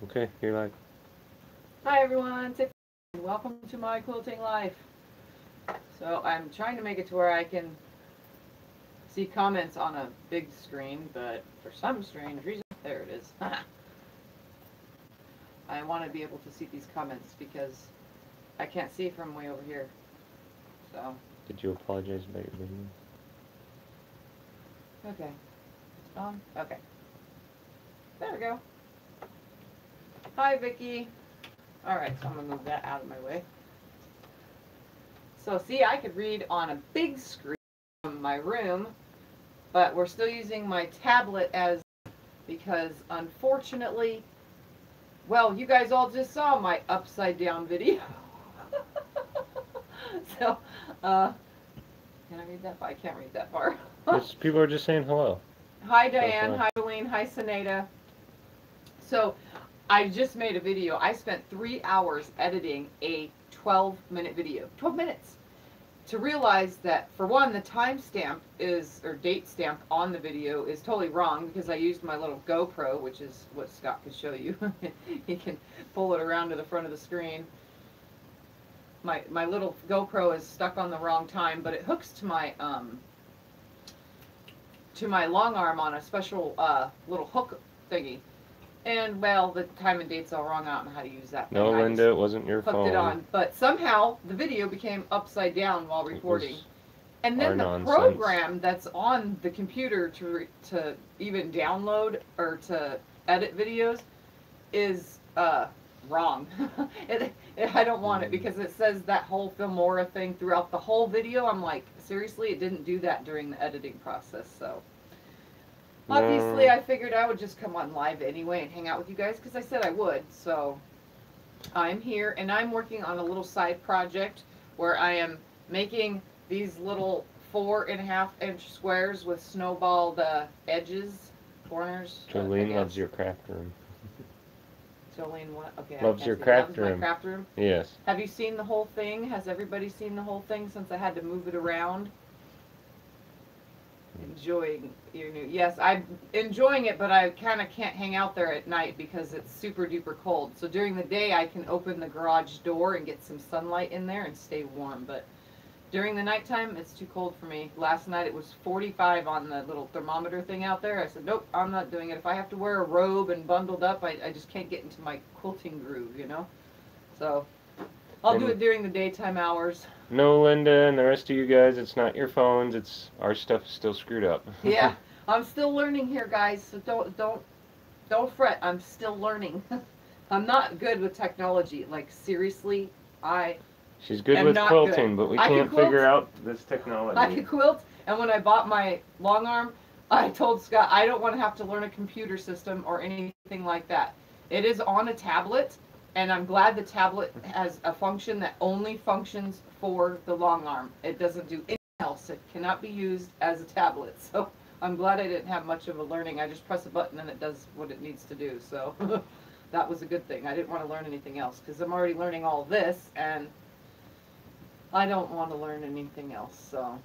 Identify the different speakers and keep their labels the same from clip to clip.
Speaker 1: Okay, you're live.
Speaker 2: Hi everyone, Tiffany. Welcome to my quilting life. So I'm trying to make it to where I can see comments on a big screen, but for some strange reason, there it is. I want to be able to see these comments because I can't see from way over here. So.
Speaker 1: Did you apologize about your video?
Speaker 2: Okay. It's on? Okay. There we go. Hi Vicky. Alright, so I'm going to move that out of my way. So see, I could read on a big screen from my room, but we're still using my tablet as, because unfortunately, well, you guys all just saw my upside down video. So, can I read that far? I can't read that far.
Speaker 1: People are just saying hello.
Speaker 2: Hi Diane, hi Jolene, hi Seneda. So, I just made a video. I spent 3 hours editing a 12-minute video. 12 minutes! To realize that, for one, the timestamp is, or date stamp on the video is totally wrong because I used my little GoPro, which is what Scott could show you. He can pull it around to the front of the screen. My little GoPro is stuck on the wrong time, but it hooks to my long arm on a special little hook thingy. And, well, the time and date's all wrong. I don't know how to use that thing.
Speaker 1: No, Linda, it wasn't your phone.
Speaker 2: Hooked it on. But somehow, the video became upside down while recording. And then the program that's on the computer to even download or to edit videos is wrong. I don't want it because it says that whole Filmora thing throughout the whole video. I'm like, seriously? It didn't do that during the editing process, so... Obviously, I figured I would just come on live anyway and hang out with you guys because I said I would. So I'm here and I'm working on a little side project where I am making these little 4.5-inch squares with snowballed edges, corners.
Speaker 1: Jolene loves your craft room.
Speaker 2: Jolene, what? Okay,
Speaker 1: loves your craft room.
Speaker 2: My craft room?
Speaker 1: Yes.
Speaker 2: Have you seen the whole thing? Has everybody seen the whole thing since I had to move it around? Enjoying your new... Yes, I'm enjoying it, but I kind of can't hang out there at night because it's super duper cold. So during the day I can open the garage door and get some sunlight in there and stay warm, but during the nighttime it's too cold for me. Last night it was 45 on the little thermometer thing out there. I said, nope, I'm not doing it. If I have to wear a robe and bundled up, I just can't get into my quilting groove, you know? So I'll do it during the daytime hours.
Speaker 1: No, Linda, and the rest of you guys, it's not your phones. It's our stuff is still screwed up.
Speaker 2: Yeah, I'm still learning here, guys. So don't fret. I'm still learning. I'm not good with technology. Like seriously,
Speaker 1: She's good with quilting, but we can't figure out this technology.
Speaker 2: I can quilt, and when I bought my long arm, I told Scott I don't want to have to learn a computer system or anything like that. It is on a tablet. And I'm glad the tablet has a function that only functions for the long arm. It doesn't do anything else. It cannot be used as a tablet. So I'm glad I didn't have much of a learning. I just press a button and it does what it needs to do. So that was a good thing. I didn't want to learn anything else because I'm already learning all this and I don't want to learn anything else. So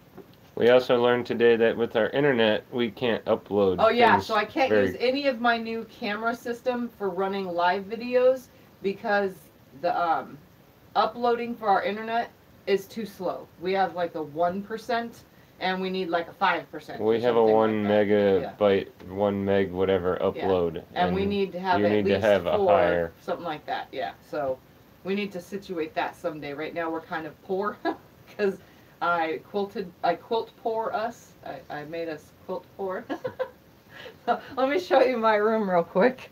Speaker 1: we also learned today that with our internet we can't upload.
Speaker 2: Oh yeah, so I can't use any of my new camera system for running live videos because the uploading for our internet is too slow. We have like a 1% and we need like a 5%.
Speaker 1: We have a 1 megabyte, 1 meg whatever upload.
Speaker 2: Yeah. And we need to have at least 4, something like that. Yeah, so we need to situate that someday. Right now we're kind of poor because I quilt pour us. I made us quilt pour. Let me show you my room real quick.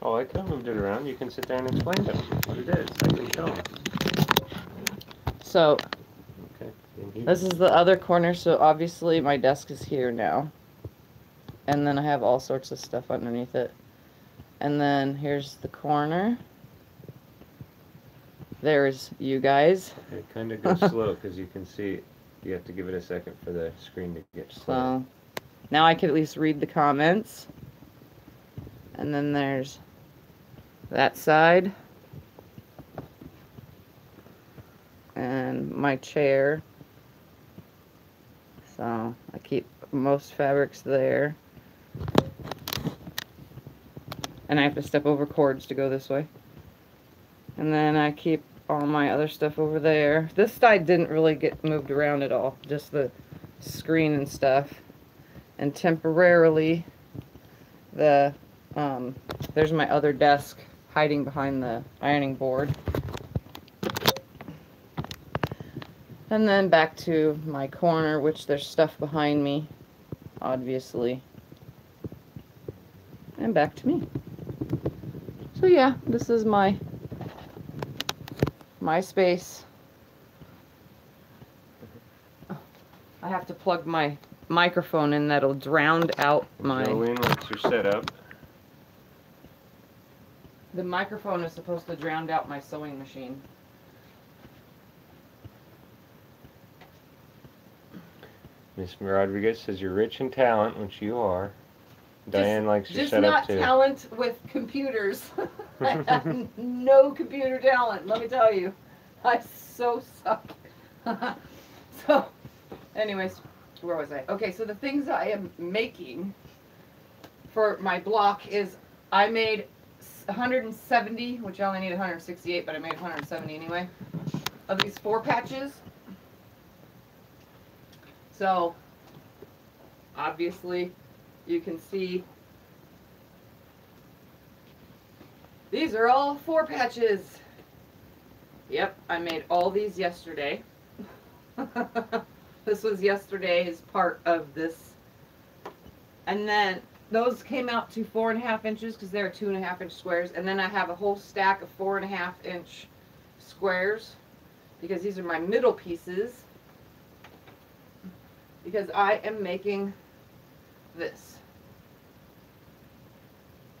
Speaker 1: Oh, I could have moved it around. You can sit there and explain to them what it is. I can show them.
Speaker 2: So, this is the other corner, so obviously my desk is here now. And then I have all sorts of stuff underneath it. And then here's the corner. There's you guys.
Speaker 1: It kind of goes slow because you can see you have to give it a second for the screen to get slow.
Speaker 2: So, now I can at least read the comments. And then there's that side. And my chair. So I keep most fabrics there.
Speaker 3: And I have to step over cords to go this way. And then I keep all my other stuff over there. This side didn't really get moved around at all, just the screen and stuff. And temporarily, there's my other desk hiding behind the ironing board. And then back to my corner, which there's stuff behind me, obviously. And back to me. So yeah, this is my space. I have to plug my microphone in, that'll drown out my...
Speaker 1: Jolene, what's your setup?
Speaker 3: The microphone is supposed to drown out my sewing machine.
Speaker 1: Miss Rodriguez says you're rich in talent, which you are. Diane likes your
Speaker 2: just
Speaker 1: setup
Speaker 2: not
Speaker 1: too.
Speaker 2: talent with computers. I have no computer talent, let me tell you. I so suck. So, anyways, where was I? Okay, so the things I am making for my block is I made 170, which I only need 168, but I made 170 anyway, of these 4 patches. So, obviously, you can see these are all 4 patches. Yep, I made all these yesterday. This was yesterday's part of this. And then those came out to 4.5 inches because they're 2.5 inch squares. And then I have a whole stack of 4.5 inch squares because these are my middle pieces. Because I am making this.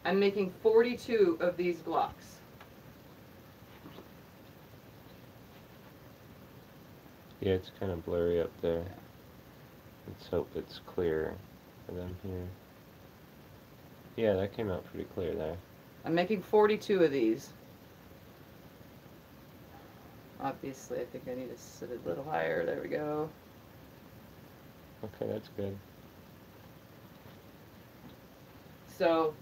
Speaker 2: I'm making 42 of these blocks.
Speaker 1: Yeah, it's kind of blurry up there. Let's hope it's clear for them here. Yeah, that came out pretty clear there.
Speaker 3: I'm making 42 of these. Obviously, I think I need to sit a little higher. There we go.
Speaker 1: Okay, that's good.
Speaker 3: So,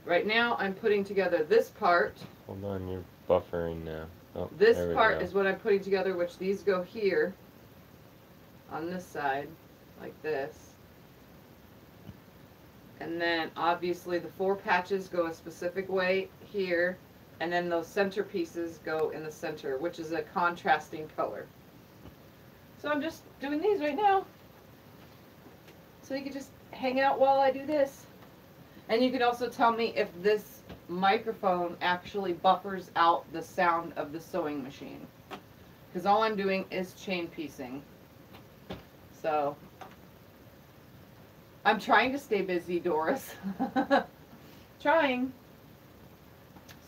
Speaker 3: right now I'm putting together this part.
Speaker 1: Hold on, you're buffering now. Oh,
Speaker 3: This
Speaker 1: there we
Speaker 3: part
Speaker 1: go.
Speaker 3: is what I'm putting together, which these go here on this side, like this. And then obviously the 4 patches go a specific way here, and then those center pieces go in the center, which is a contrasting color. So I'm just doing these right now. So you can just hang out while I do this. And you can also tell me if this microphone actually buffers out the sound of the sewing machine. Because all I'm doing is chain piecing. So, I'm trying to stay busy, Doris. Trying.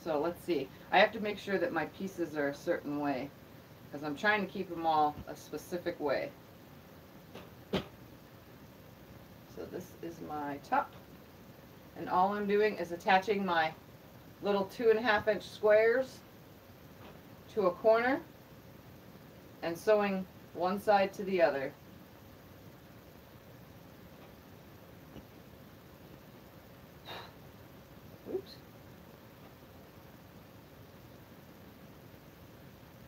Speaker 3: So let's see. I have to make sure that my pieces are a certain way. Because I'm trying to keep them all a specific way. So this is my top. And all I'm doing is attaching my little 2.5 inch squares to a corner and sewing one side to the other. Oops.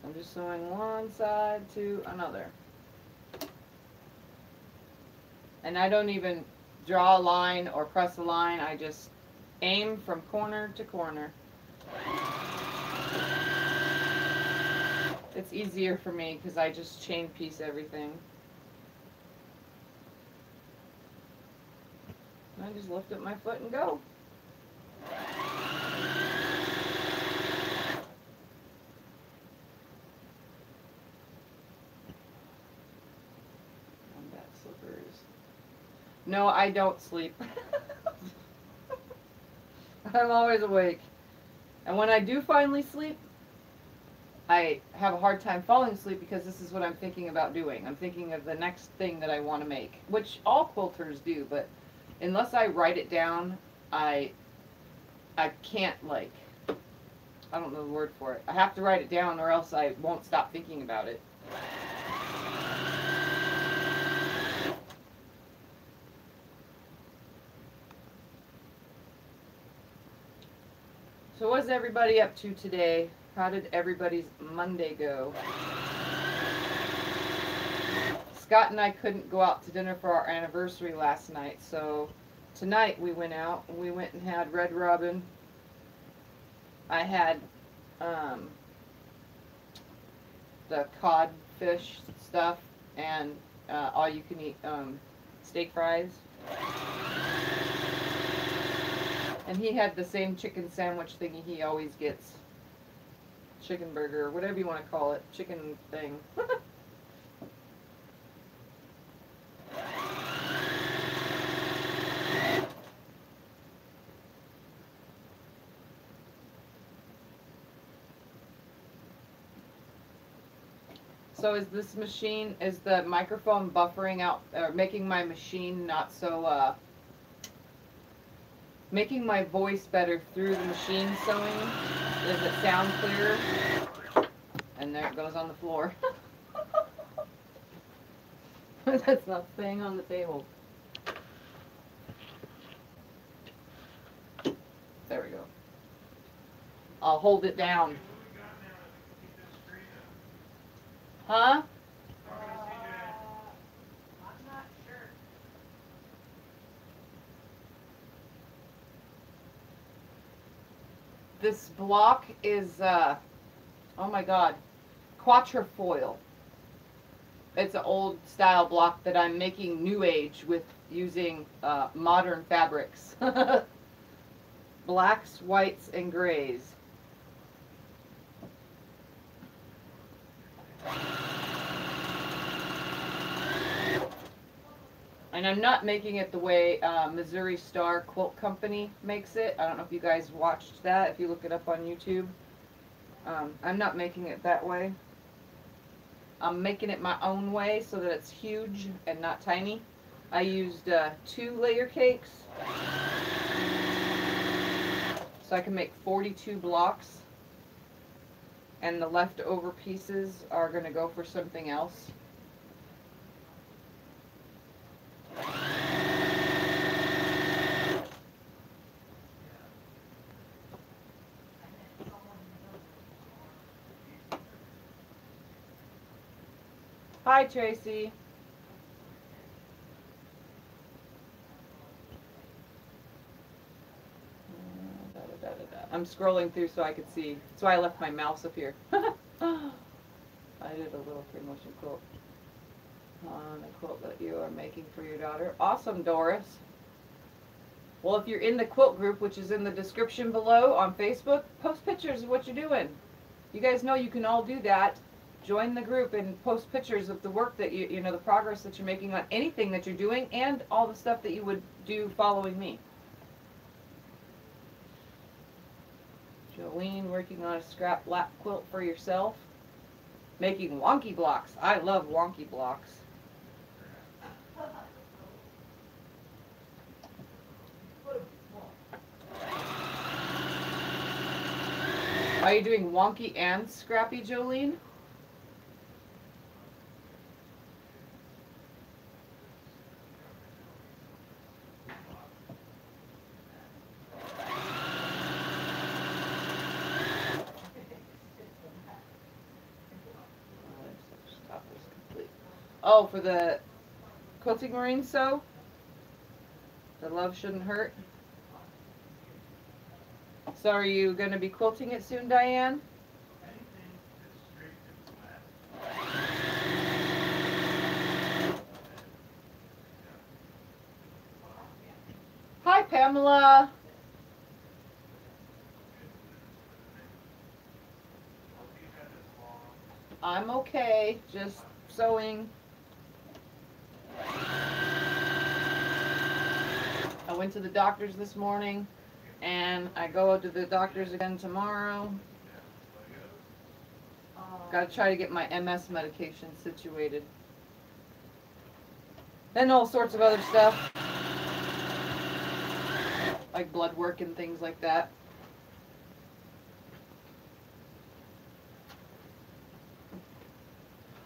Speaker 3: I'm just sewing one side to another. And I don't even draw a line or press a line, I just aim from corner to corner. It's easier for me because I just chain piece everything. I just lift up my foot and go. Combat slippers. No, I don't sleep. I'm always awake. And when I do finally sleep, I have a hard time falling asleep because this is what I'm thinking about doing. I'm thinking of the next thing that I want to make, which all quilters do, but unless I write it down, I can't, like, I don't know the word for it. I have to write it down or else I won't stop thinking about it. was everybody up to today? How did everybody's Monday go? Scott and I couldn't go out to dinner for our anniversary last night, so tonight we went out. We went and had Red Robin. I had the codfish stuff and all you can eat steak fries. And he had the same chicken sandwich thingy he always gets. Chicken burger, whatever you want to call it. Chicken thing. So is this machine, is the microphone buffering out, or making my machine not so, making my voice better through the machine sewing? Does it sound clearer? And there it goes on the floor. That's not staying on the table. There we go. I'll hold it down. Huh?
Speaker 4: I'm not sure.
Speaker 3: This block is, oh my god, Quatrefoil. It's an old style block that I'm making new age with using modern fabrics. Blacks, whites, and grays. And I'm not making it the way Missouri Star Quilt Company makes it. I don't know if you guys watched that, if you look it up on YouTube. I'm not making it that way. I'm making it my own way so that it's huge and not tiny. I used 2 layer cakes. So I can make 42 blocks. And the leftover pieces are going to go for something else. Hi, Tracy. I'm scrolling through so I could see. That's why I left my mouse up here. I did a little promotion quilt on the quilt that you are making for your daughter. Awesome, Doris. Well, if you're in the quilt group, which is in the description below on Facebook, post pictures of what you're doing. You guys know you can all do that. Join the group and post pictures of the work that you know, the progress that you're making on anything that you're doing and all the stuff that you would do following me. Jolene working on a scrap lap quilt for yourself. Making wonky blocks. I love wonky blocks. Are you doing wonky and scrappy, Jolene? Oh, for the Quilting Marine sew? The love shouldn't hurt. So are you going to be quilting it soon, Diane? Hi, Pamela. I'm okay, just sewing. I went to the doctor's this morning, and I go to the doctor's again tomorrow. Gotta try to get my MS medication situated. And all sorts of other stuff. Like blood work and things like that.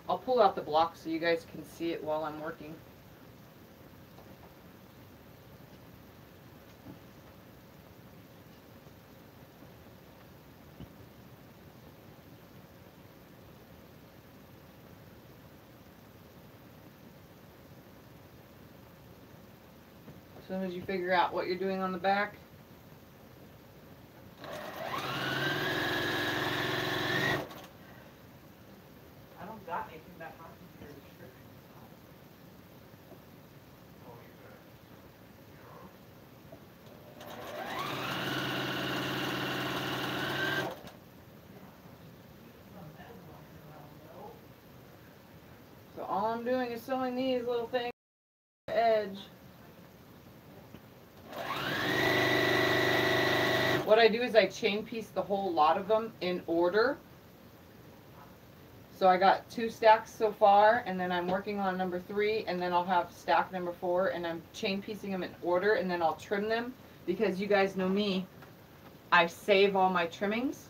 Speaker 3: I'll pull out the block so you guys can see it while I'm working.
Speaker 2: As soon as you figure out what you're doing on the back.
Speaker 3: I don't got anything that hard to your description.
Speaker 2: So all I'm doing is sewing these little things to the edge. What I do is I chain piece the whole lot of them in order. So I got 2 stacks so far, and then I'm working on number 3, and then I'll have stack number 4, and I'm chain piecing them in order, and then I'll trim them, because you guys know me, I save all my trimmings,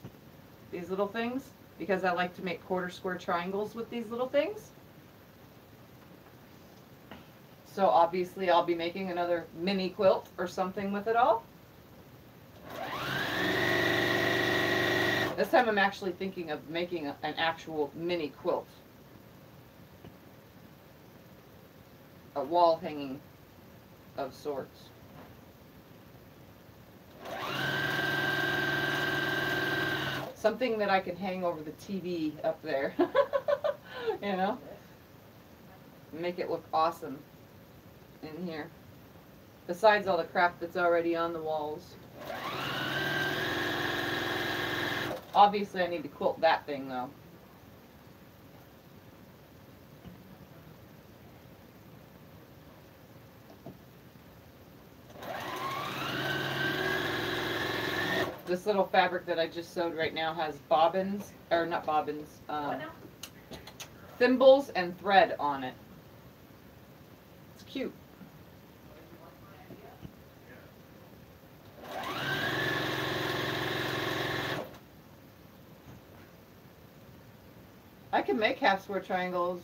Speaker 2: these little things, because I like to make quarter square triangles with these little things. So obviously I'll be making another mini quilt or something with it all. This time I'm actually thinking of making an actual mini quilt. A wall hanging of sorts. Something that I can hang over the TV up there. You know? Make it look awesome in here. Besides all the crap that's already on the walls. Obviously I need to quilt that thing though. This little fabric that I just sewed right now has bobbins, or not bobbins, thimbles and thread on it. It's cute. I can make half square triangles.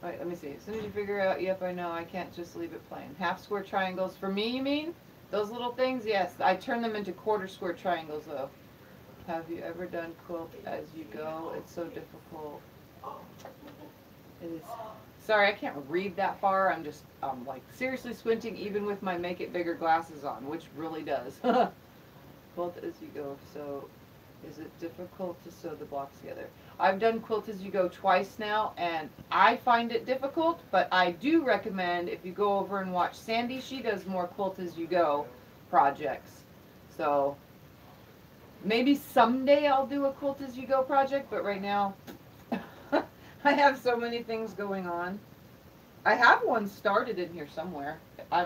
Speaker 2: Wait, let me see. As soon as you figure out, yep, I know, I can't just leave it plain. Half square triangles, for me, you mean? Those little things? Yes, I turn them into quarter square triangles, though. Have you ever done quilt as you go? It's so difficult. It is. Sorry, I can't read that far. I'm just, like, seriously squinting even with my Make It Bigger glasses on, which really does. Quilt as you go, so is it difficult to sew the blocks together? I've done Quilt as you go twice now, and I find it difficult, but I do recommend if you go over and watch Sandy, she does more Quilt as you go projects. So maybe someday I'll do a Quilt as you go project, but right now I have so many things going on. I have one started in here somewhere.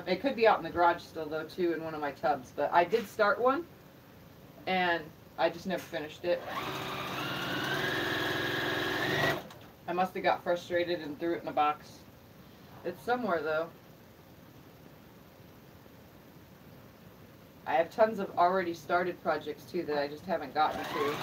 Speaker 2: It could be out in the garage still though too, in one of my tubs, but I did start one and I just never finished it. I must have got frustrated and threw it in a box. It's somewhere though. I have tons of already started projects too that I just haven't gotten to.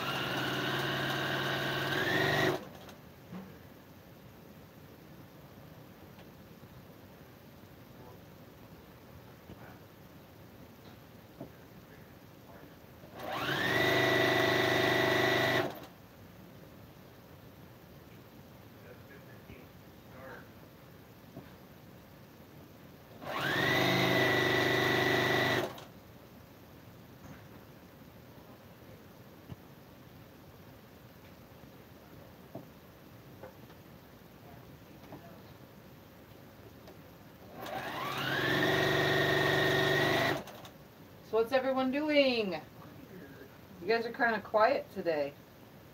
Speaker 2: So what's everyone doing? You guys are kind of quiet today.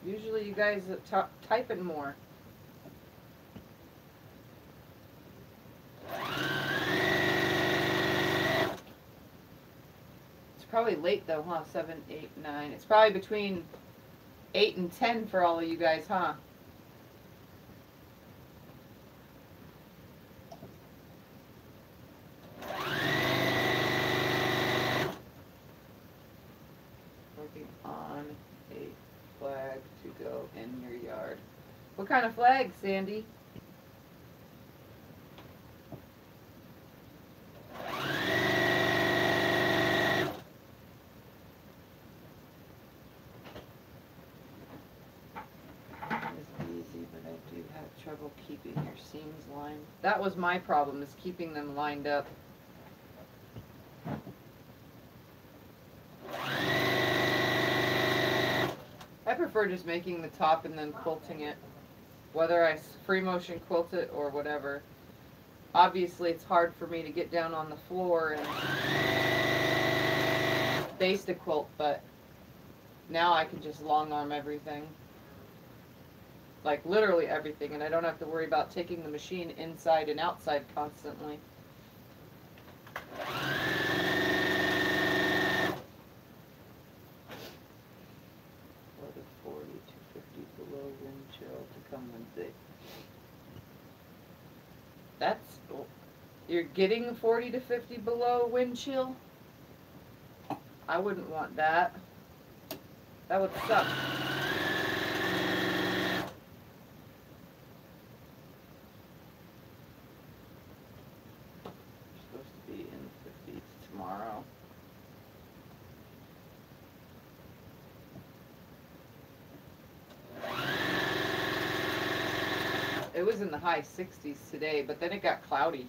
Speaker 2: Usually you guys are typing more. It's probably late though, huh? 7, 8, 9. It's probably between 8 and 10 for all of you guys, huh? Working on a flag to go in your yard. What kind of flag, Sandy? Trouble keeping your seams lined. That was my problem, is keeping them lined up.
Speaker 3: I prefer just making the top and then quilting it, whether I free motion quilt it or whatever. Obviously, it's hard for me to get down on the floor and baste a quilt, but now I can just long arm everything. Like literally everything, and I don't have to worry about taking the machine inside and outside constantly. 40 to 50 below wind chill to come Wednesday. That's, you're getting 40 to 50 below wind chill? I wouldn't want that. That would suck. Supposed to be in the 50s tomorrow. It was in the high 60s today, but then it got cloudy.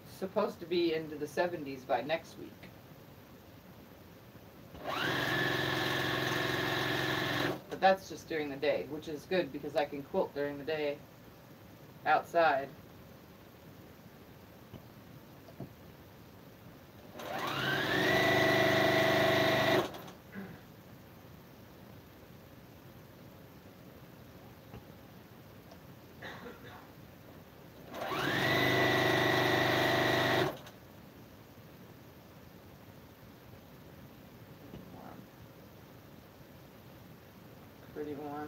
Speaker 3: It's supposed to be into the 70s by next week. But that's just during the day, which is good because I can quilt during the day outside. Pretty warm.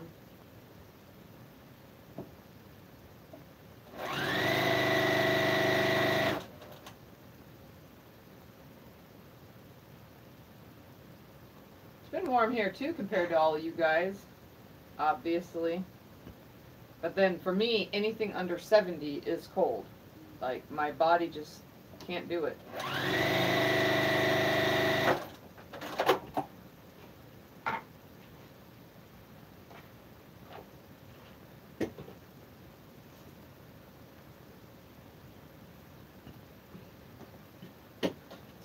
Speaker 3: It's been warm here too compared to all of you guys, obviously. But then for me, anything under 70 is cold. Like my body just can't do it.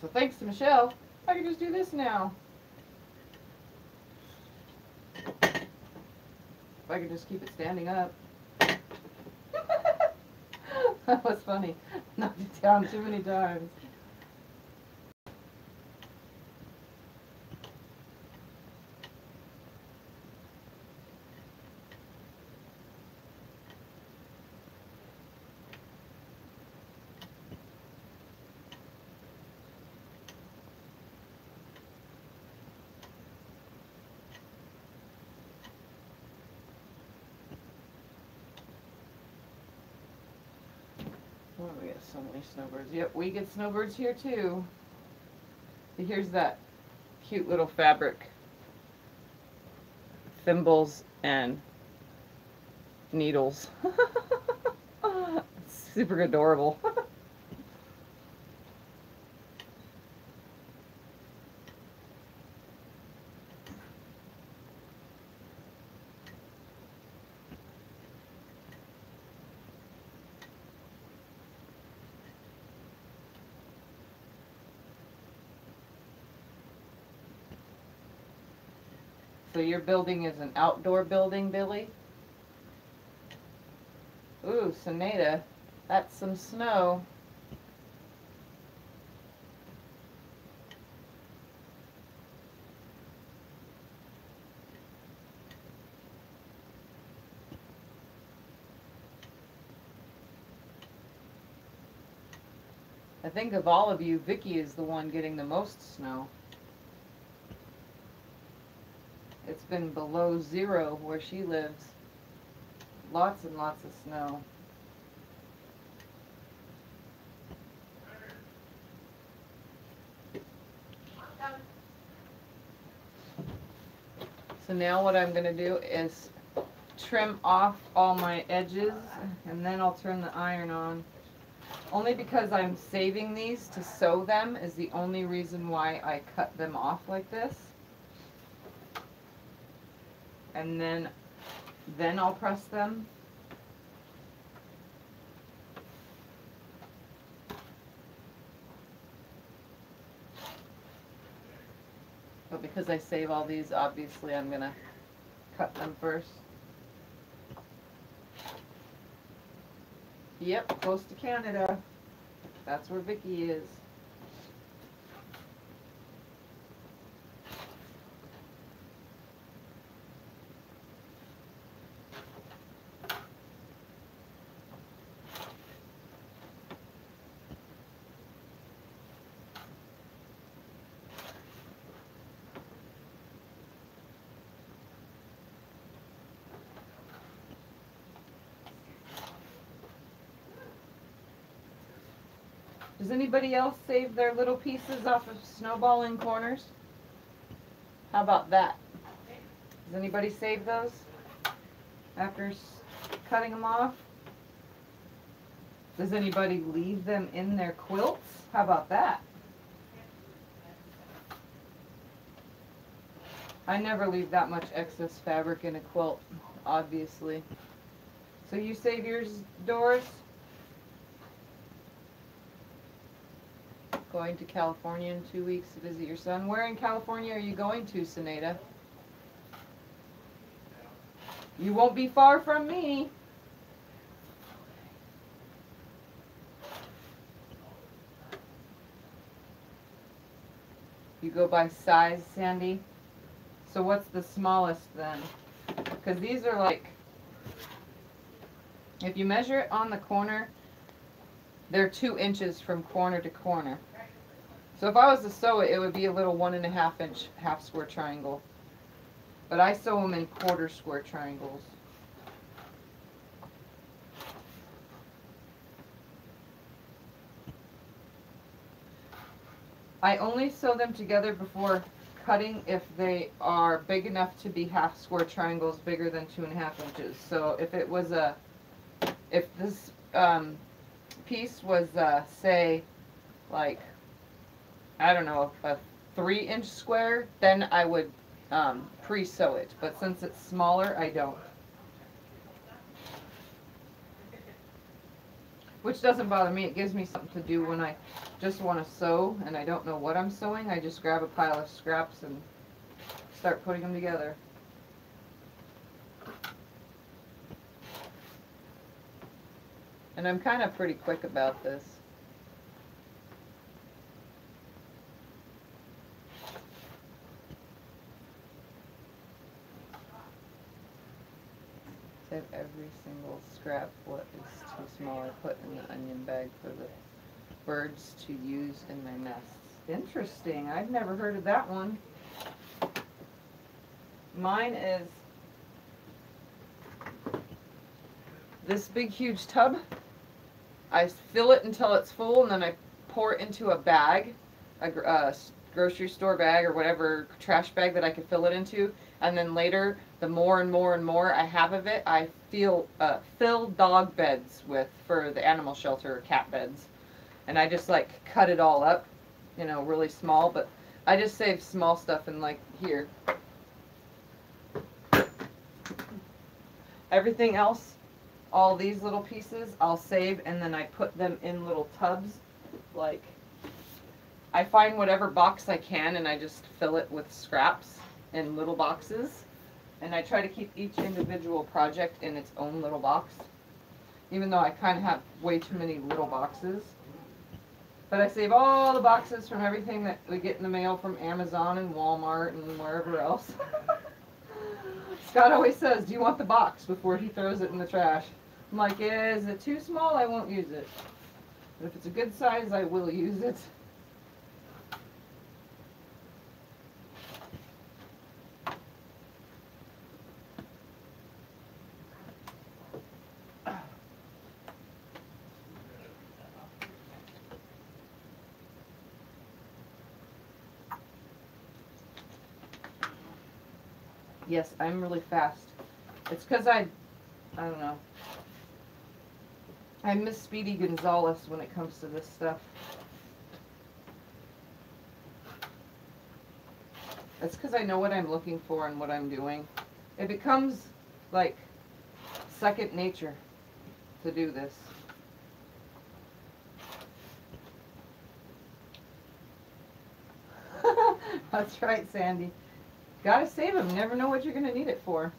Speaker 3: So thanks to Michelle, I can just do this now. If I could just keep it standing up. That was funny. Knocked it down too many times. Oh, we got so many snowbirds. Yep, we get snowbirds here too. Here's that cute little fabric. Thimbles and needles. Super adorable. So your building is an outdoor building, Billy? Ooh, Sonata, that's some snow. I think of all of you, Vicky is the one getting the most snow. It's been below 0 where she lives. Lots and lots of snow. So now what I'm going to do is trim off all my edges and then I'll turn the iron on. Only because I'm saving these to sew them is the only reason why I cut them off like this. And then I'll press them. But because I save all these, obviously I'm gonna cut them first. Yep, close to Canada. That's where Vicky is. Does anybody else save their little pieces off of snowballing corners? How about that? Does anybody save those after cutting them off? Does anybody leave them in their quilts? How about that? I never leave that much excess fabric in a quilt, obviously. So you save yours, Doris? Going to California in 2 weeks to visit your son. Where in California are you going to, Sinead? You won't be far from me. You go by size, Sandy? So what's the smallest then? Because these are like, if you measure it on the corner, they're 2 inches from corner to corner. So if I was to sew it, it would be a little 1.5 inch half square triangle. But I sew them in quarter square triangles. I only sew them together before cutting if they are big enough to be half square triangles bigger than 2.5 inches. So if it was if this piece was say like, I don't know, a 3-inch square, then I would pre-sew it. But since it's smaller, I don't. Which doesn't bother me. It gives me something to do when I just want to sew and I don't know what I'm sewing. I just grab a pile of scraps and start putting them together. And I'm kind of pretty quick about this. Save every single scrap. What is too small I put in the onion bag for the birds to use in their nests. Interesting. I've never heard of that one. Mine is this big huge tub. I fill it until it's full and then I pour it into a bag, a grocery store bag or whatever trash bag that I could fill it into, and then later the more and more and more I have of it, I fill dog beds with for the animal shelter or cat beds, and I just like cut it all up, you know, really small. But I just save small stuff in like here. Everything else, all these little pieces, I'll save and then I put them in little tubs. Like, I find whatever box I can and I just fill it with scraps in little boxes. And I try to keep each individual project in its own little box, even though I kind of have way too many little boxes. But I save all the boxes from everything that we get in the mail from Amazon and Walmart and wherever else. Scott always says, do you want the box, before he throws it in the trash. I'm like, is it too small? I won't use it. But if it's a good size, I will use it. Yes, I'm really fast. It's because I don't know. I miss Speedy Gonzalez when it comes to this stuff. It's because I know what I'm looking for and what I'm doing. It becomes like second nature to do this. That's right, Sandy. Gotta save them. Never know what you're gonna need it for.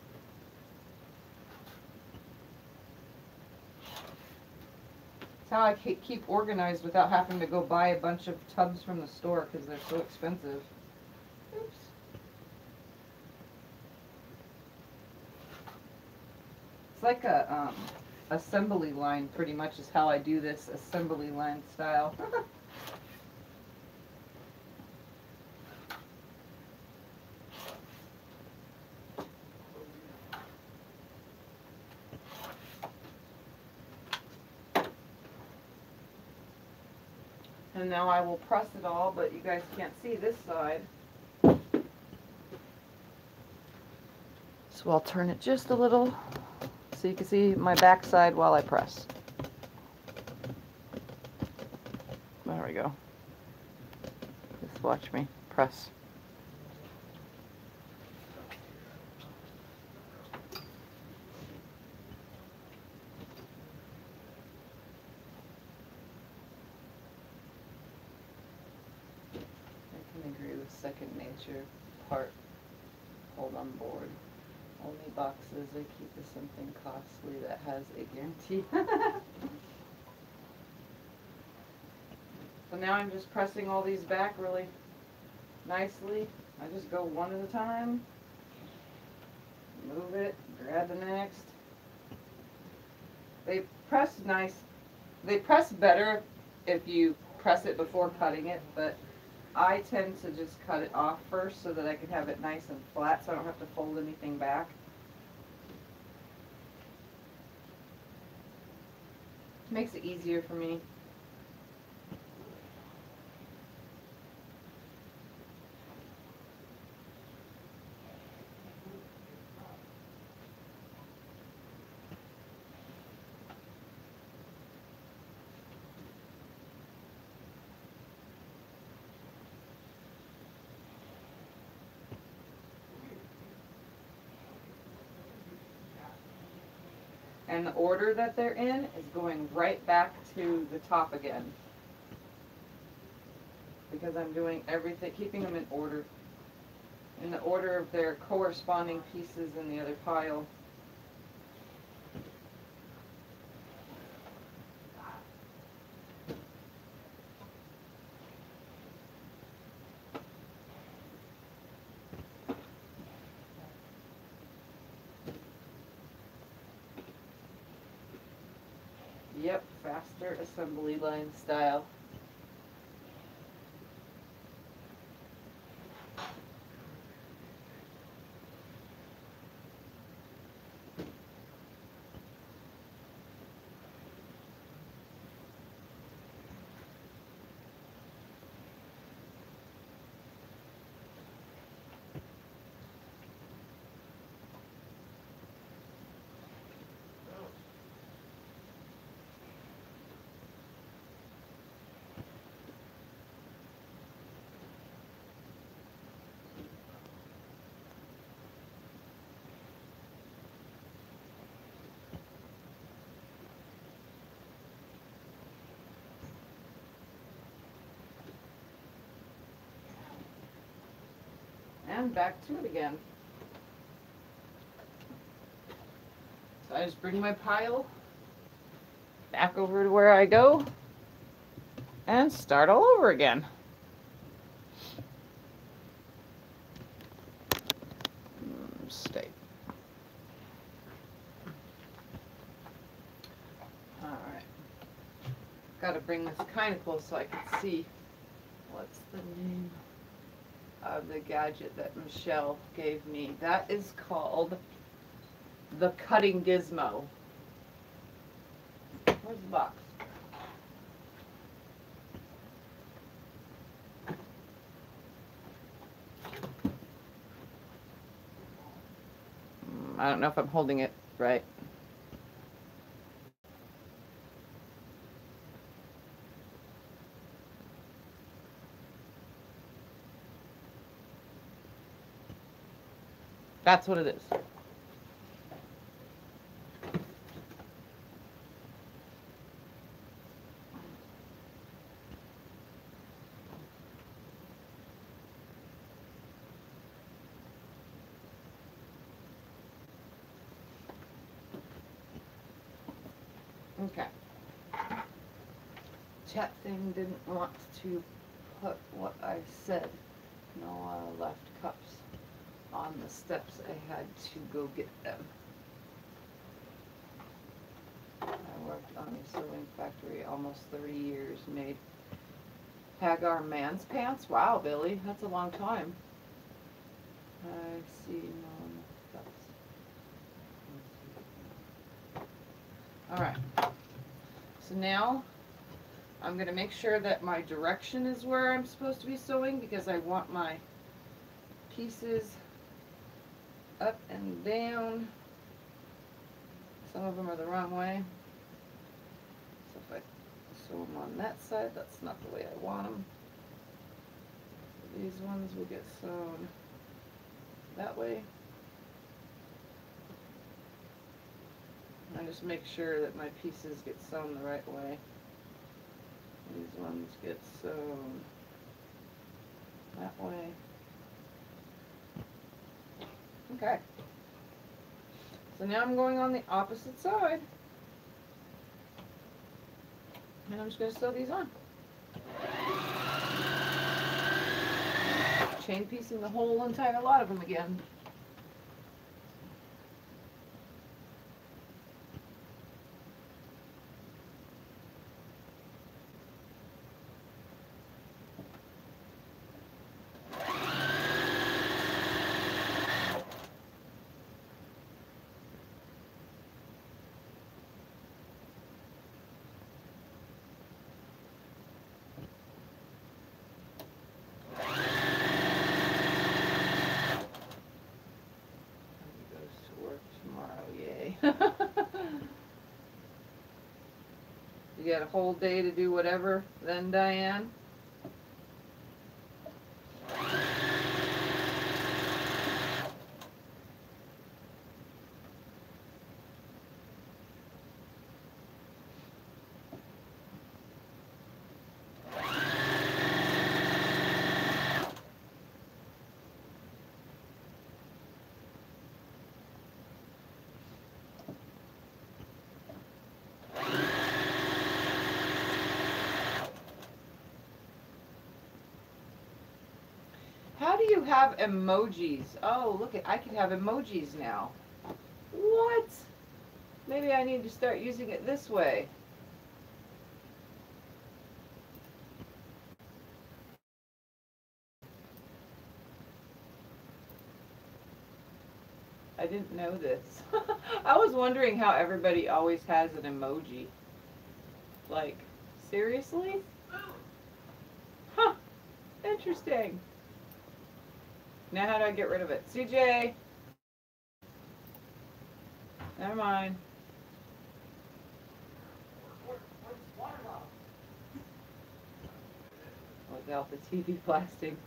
Speaker 3: That's how I keep organized without having to go buy a bunch of tubs from the store because they're so expensive. Oops. It's like a assembly line, pretty much is how I do this, assembly line style. And now I will press it all, but you guys can't see this side. So I'll turn it just a little so you can see my back side while I press. There we go. Just watch me press. I can agree with second nature part. Hold on board. Only boxes I keep is something costly that has a guarantee. So now I'm just pressing all these back really nicely. I just go one at a time. Move it, grab the next. They press nice. They press better if you press it before cutting it, but I tend to just cut it off first so that I can have it nice and flat so I don't have to fold anything back. Makes it easier for me. And the order that they're in is going right back to the top again. Because I'm doing everything, keeping them in the order of their corresponding pieces in the other pile. Yep, faster assembly line style. And back to it again. So I just bring my pile back over to where I go and start all over again. Stay. Alright. Gotta bring this kind of close so I can see what's the name of the gadget that Michelle gave me. That is called the Cutting Gizmo. Where's the box? I don't know if I'm holding it right. That's what it is.
Speaker 2: Okay. Chat thing didn't want to put what I said. No left cups on the steps. I had to go get them. I worked on a sewing factory almost 30 years. Made Hagar man's pants. Wow, Billy, that's a long time. I see no cups. All right. So now I'm going to make sure that my direction is where I'm supposed to be sewing, because I want my pieces up and down. Some of them are the wrong way. So if I sew them on that side, that's not the way I want them. So these ones will get sewn that way. I just make sure that my pieces get sewn the right way. These ones get sewn that way. Okay. So now I'm going on the opposite side. And I'm just going to sew these on. Chain piecing the whole entire lot of them again. You got a whole day to do whatever then, Diane? How do you have emojis? Oh, look, I can have emojis now. What? Maybe I need to start using it this way. I didn't know this. I was wondering how everybody always has an emoji. Like, seriously? Huh. Interesting. Now how do I get rid of it? CJ! Never mind. Without the TV blasting.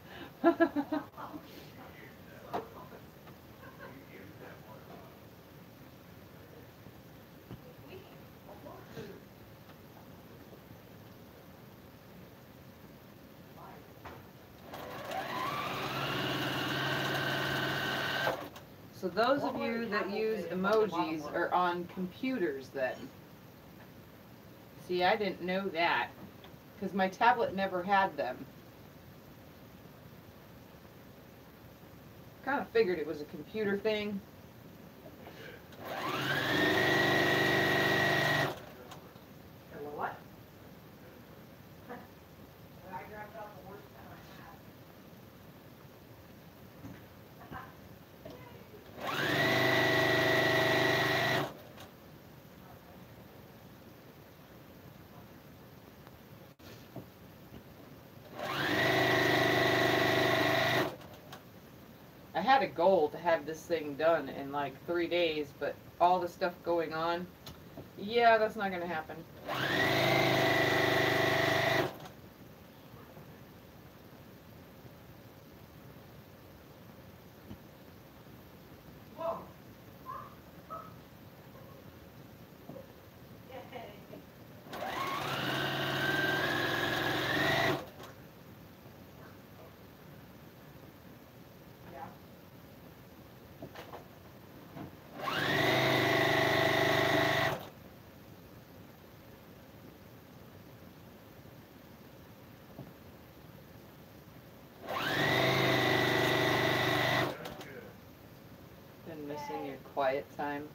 Speaker 2: So those of you that use emojis are on computers then. See, I didn't know that, because my tablet never had them. Kind of figured it was a computer thing. What? I had a goal to have this thing done in like 3 days, but all the stuff going on, yeah, that's not going to happen.
Speaker 3: in your quiet time.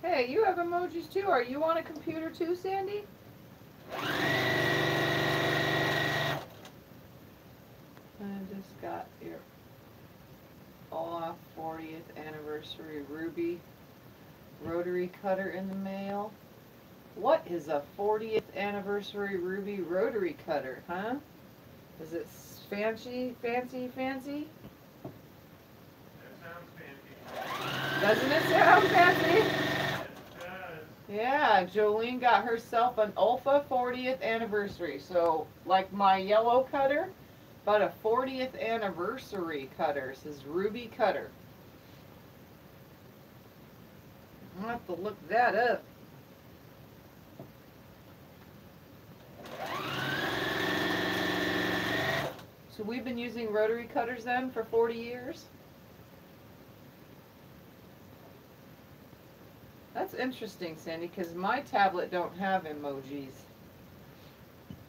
Speaker 3: Hey, you have emojis too. Are you on a computer too, Sandy? I just got your Olaf 40th anniversary Ruby rotary cutter in the mail. What is a 40th anniversary Ruby rotary cutter, huh? Is it fancy?
Speaker 1: That sounds fancy.
Speaker 3: Doesn't it sound fancy?
Speaker 1: Yes, it does.
Speaker 3: Yeah, Jolene got herself an Ulfa 40th anniversary. So, like my yellow cutter, but a 40th anniversary cutter. It says Ruby cutter. I'll have to look that up. So we've been using rotary cutters then for 40 years? That's interesting, Sandy, because my tablet don't have emojis.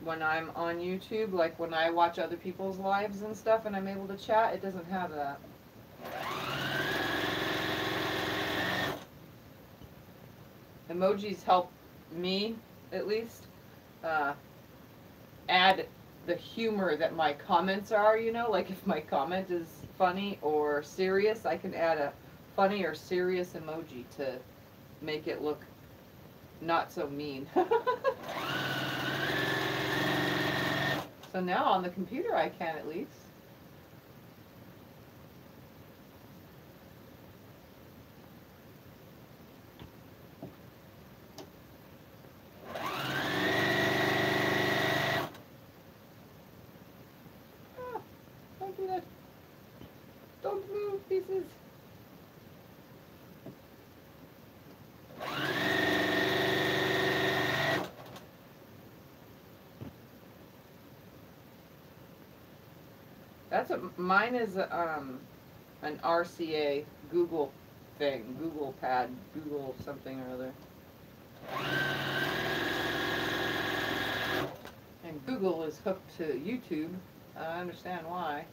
Speaker 3: When I'm on YouTube, like when I watch other people's lives and stuff and I'm able to chat, it doesn't have that. Emojis help me, at least, add the humor that my comments are, you know? Like if my comment is funny or serious, I can add a funny or serious emoji to make it look not so mean. So now on the computer I can at least. Ah, don't do that. Don't move pieces. That's what mine is. An RCA Google thing, Google Pad, Google something or other. And Google is hooked to YouTube. I understand why.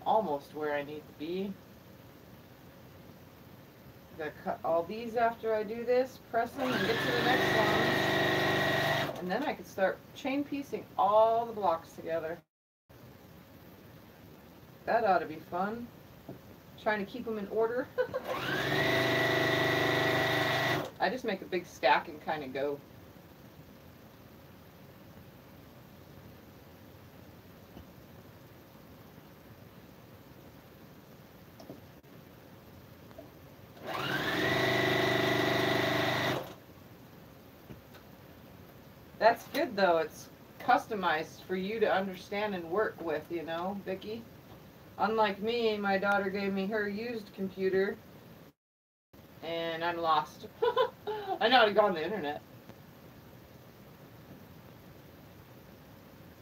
Speaker 3: Almost where I need to be. Gotta cut all these after I do this, press them and get to the next one. And then I can start chain piecing all the blocks together. That ought to be fun. Trying to keep them in order. I just make a big stack and kind of go. That's good though, it's customized for you to understand and work with, you know, Vicki. Unlike me, my daughter gave me her used computer and I'm lost. I know how to go on the internet.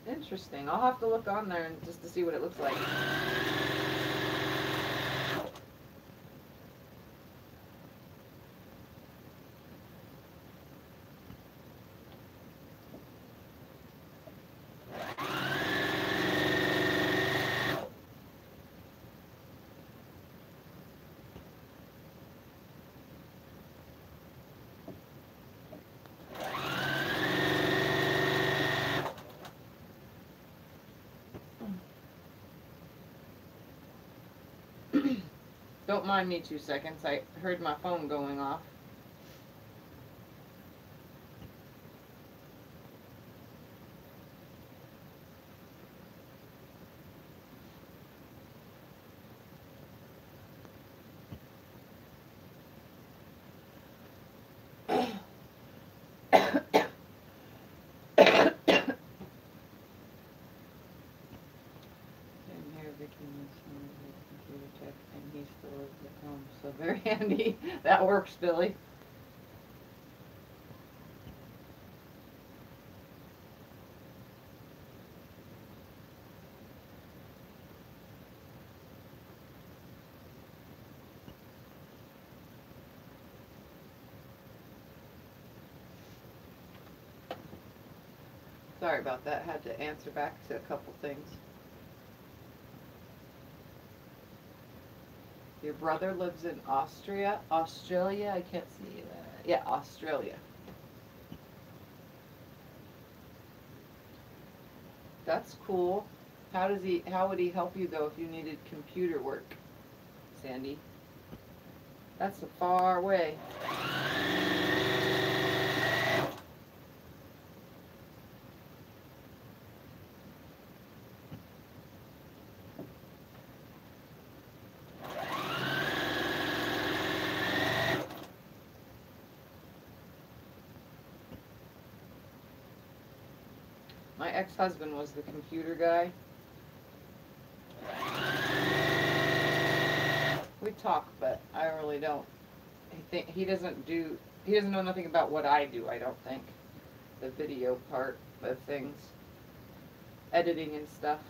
Speaker 3: Interesting, I'll have to look on there and just to see what it looks like. Don't mind me 2 seconds, I heard my phone going off. So very handy. That works, Billy. Sorry about that. Had to answer back to a couple things. Your brother lives in Australia. I can't see that. Yeah, Australia. That's cool. How would he help you though if you needed computer work, Sandy? That's a far way. My ex-husband was the computer guy. We talk, but I really don't. He doesn't know nothing about what I do, I don't think. The video part of things. Editing and stuff.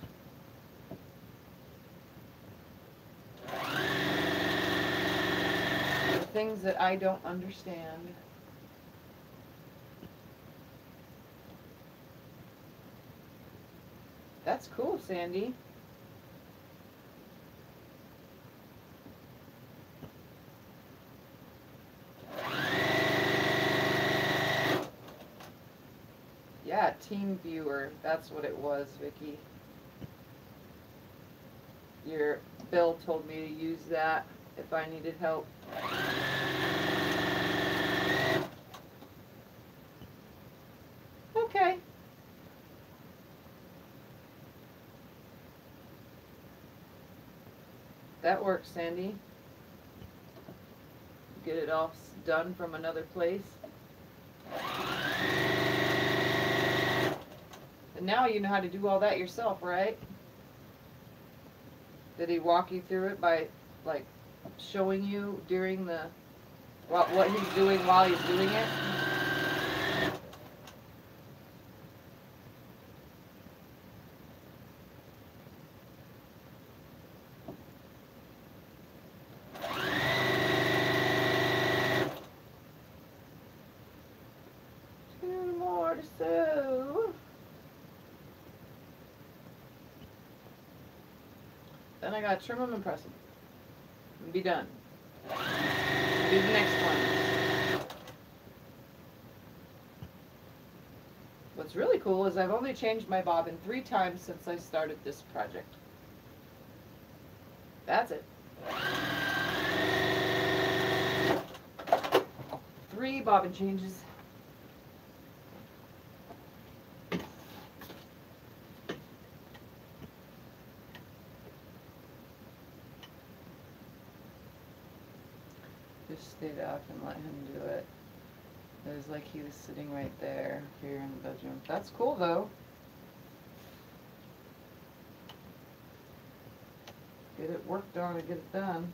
Speaker 3: The things that I don't understand. That's cool, Sandy. Yeah, Team Viewer. That's what it was, Vicky. Your Bill told me to use that if I needed help. Okay. That works, Sandy. Get it all done from another place. And now you know how to do all that yourself, right? Did he walk you through it by, like, showing you during the, what he's doing while he's doing it? Two more to sew. Then I gotta trim them and press them. And be done. Do the next one. What's really cool is I've only changed my bobbin 3 times since I started this project. That's it. 3 bobbin changes. Just stayed up and let him do it. It was like he was sitting right there here in the bedroom. That's cool though. Get it worked on and get it done.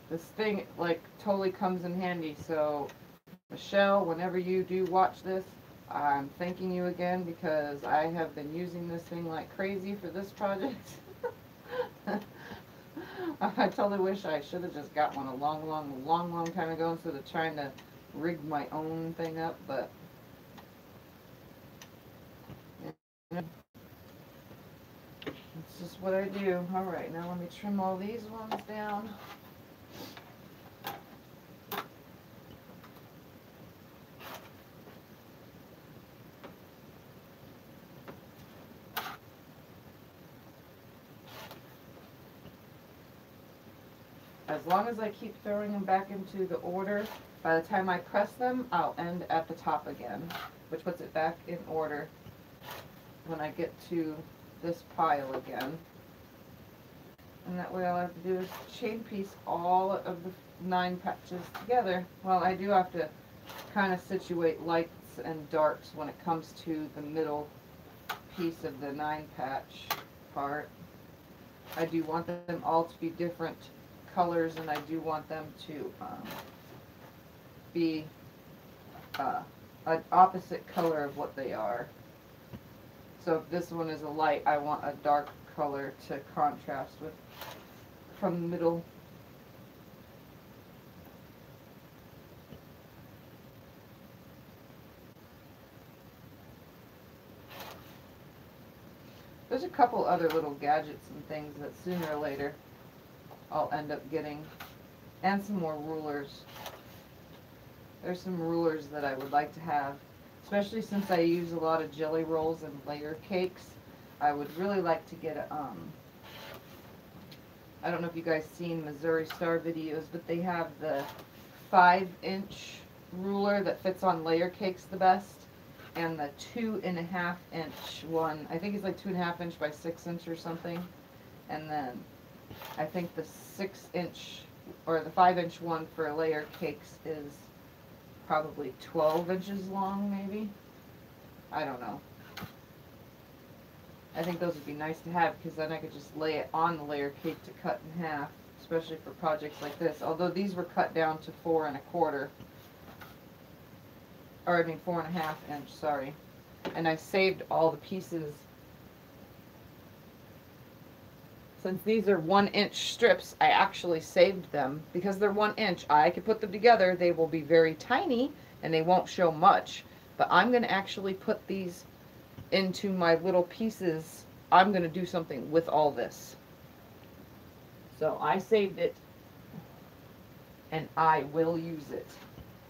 Speaker 3: This thing, like, totally comes in handy, so, Michelle, whenever you do watch this, I'm thanking you again because I have been using this thing like crazy for this project. I totally wish I should have just got one a long time ago instead of trying to rig my own thing up, but it's just what I do. Alright, now let me trim all these ones down. As long as I keep throwing them back into the order, by the time I press them, I'll end at the top again, which puts it back in order when I get to this pile again. And that way all I have to do is chain piece all of the 9 patches together. Well, I do have to kind of situate lights and darks when it comes to the middle piece of the 9-patch part. I do want them all to be different colors, and I do want them to be an opposite color of what they are. So if this one is a light, I want a dark color to contrast with from the middle. There's a couple other little gadgets and things that sooner or later I'll end up getting, and some more rulers. There's some rulers that I would like to have, especially since I use a lot of jelly rolls and layer cakes. I would really like to get a, I don't know if you guys seen Missouri Star videos, but they have the 5-inch ruler that fits on layer cakes the best, and the 2.5-inch one. I think it's like 2.5 inch by 6 inch or something. And then I think the 6-inch or the 5-inch one for layer cakes is probably 12 inches long, maybe. I don't know. I think those would be nice to have, because then I could just lay it on the layer cake to cut in half, especially for projects like this. Although these were cut down to 4 1/4. Or I mean 4.5 inch, sorry. And I saved all the pieces. Since these are 1-inch strips, I actually saved them because they're 1 inch. I could put them together. They will be very tiny and they won't show much. But I'm going to actually put these into my little pieces. I'm going to do something with all this. So I saved it and I will use it.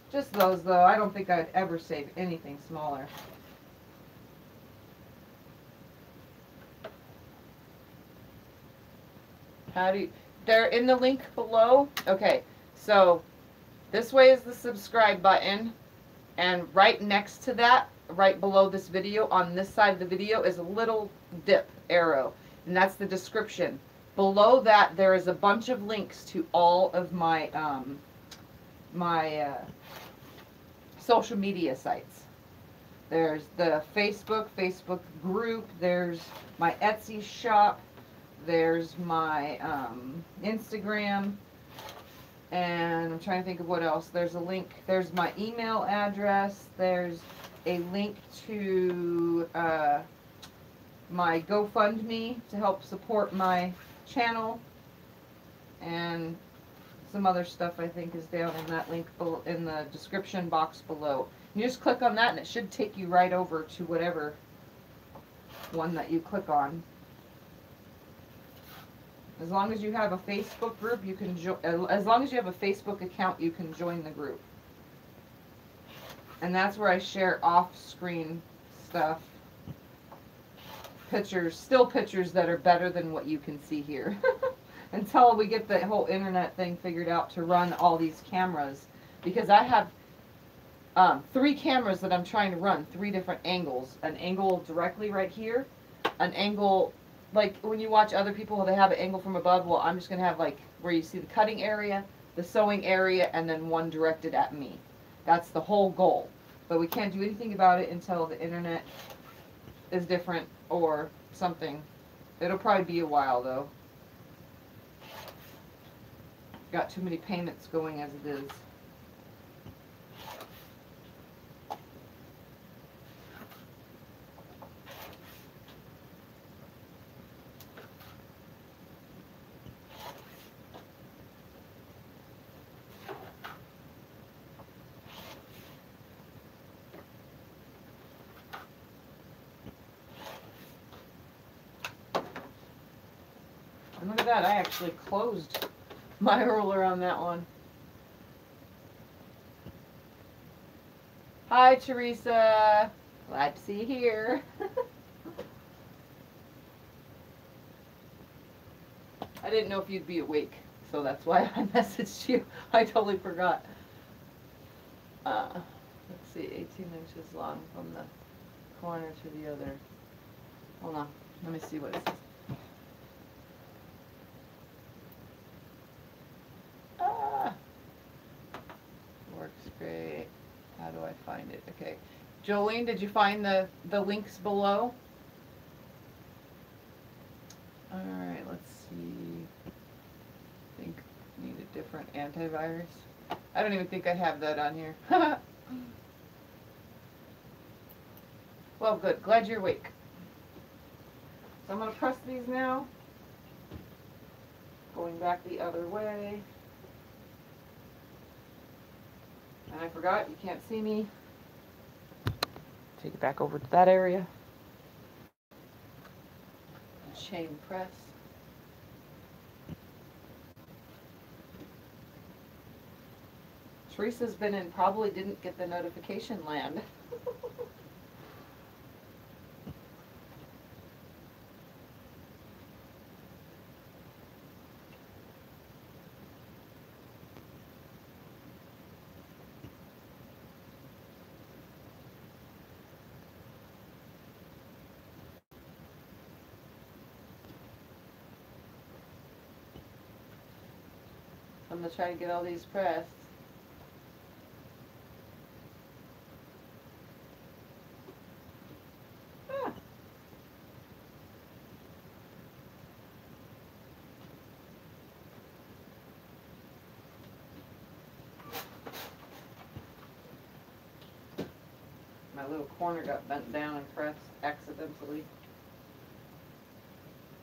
Speaker 3: Just those though. I don't think I'd ever save anything smaller. How do you, they're in the link below. Okay, so this way is the subscribe button, and right next to that, right below this video, on this side of the video, is a little dip arrow, and that's the description. Below that, there is a bunch of links to all of my social media sites. There's the Facebook group, there's my Etsy shop, there's my Instagram, and I'm trying to think of what else. There's a link, there's my email address, there's a link to my GoFundMe to help support my channel, and some other stuff I think is down in that link in the description box below. You just click on that and it should take you right over to whatever one that you click on. As long as you have a Facebook group, you can as long as you have a Facebook account, you can join the group. And that's where I share off-screen stuff. Pictures, still pictures that are better than what you can see here. Until we get the whole internet thing figured out to run all these cameras. Because I have 3 cameras that I'm trying to run, 3 different angles. An angle directly right here, an angle, like when you watch other people, they have an angle from above. Well, I'm just going to have like where you see the cutting area, the sewing area, and then one directed at me. That's the whole goal. But we can't do anything about it until the internet is different or something. It'll probably be a while though. Got too many payments going as it is. And look at that, I actually closed my ruler on that one. Hi, Teresa. Glad to see you here. I didn't know if you'd be awake, so that's why I messaged you. I totally forgot. Let's see, 18 inches long from the corner to the other. Hold on, let me see what it says. Great. How do I find it? Okay. Jolene, did you find the links below?
Speaker 2: Alright, let's see. I think I need a different antivirus. I don't even think I have that on here. Well, good. Glad you're awake. So I'm going to press these now. Going back the other way. And I forgot, you can't see me. Take it back over to that area. Chain press. Teresa's been in, probably didn't get the notification land. I'm going to try to get all these pressed. Ah. My little corner got bent down and pressed accidentally.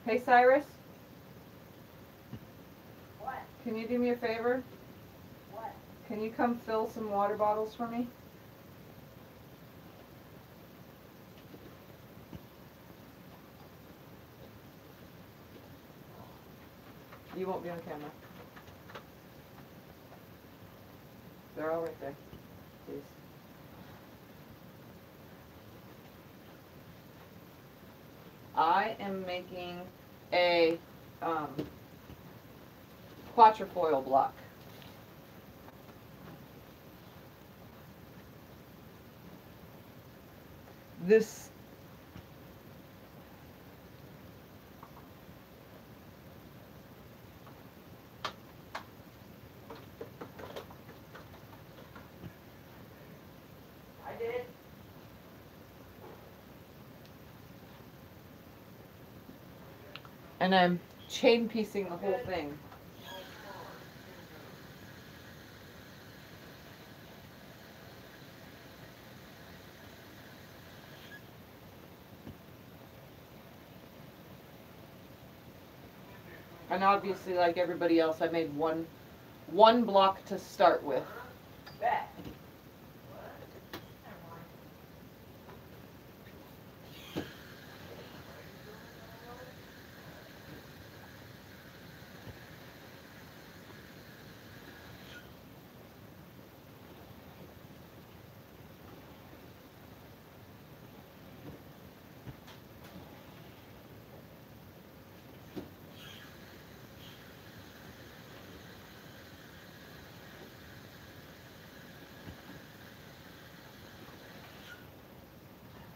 Speaker 2: Hey Cyrus?
Speaker 4: What?
Speaker 2: Can you do me a favor?
Speaker 4: What?
Speaker 2: Can you come fill some water bottles for me? You won't be on camera. They're all right there. Please. I am making a Quatrefoil block. This
Speaker 4: I did.
Speaker 2: and I'm chain piecing the whole thing. And obviously, like everybody else, I made one block to start with.
Speaker 4: Bet.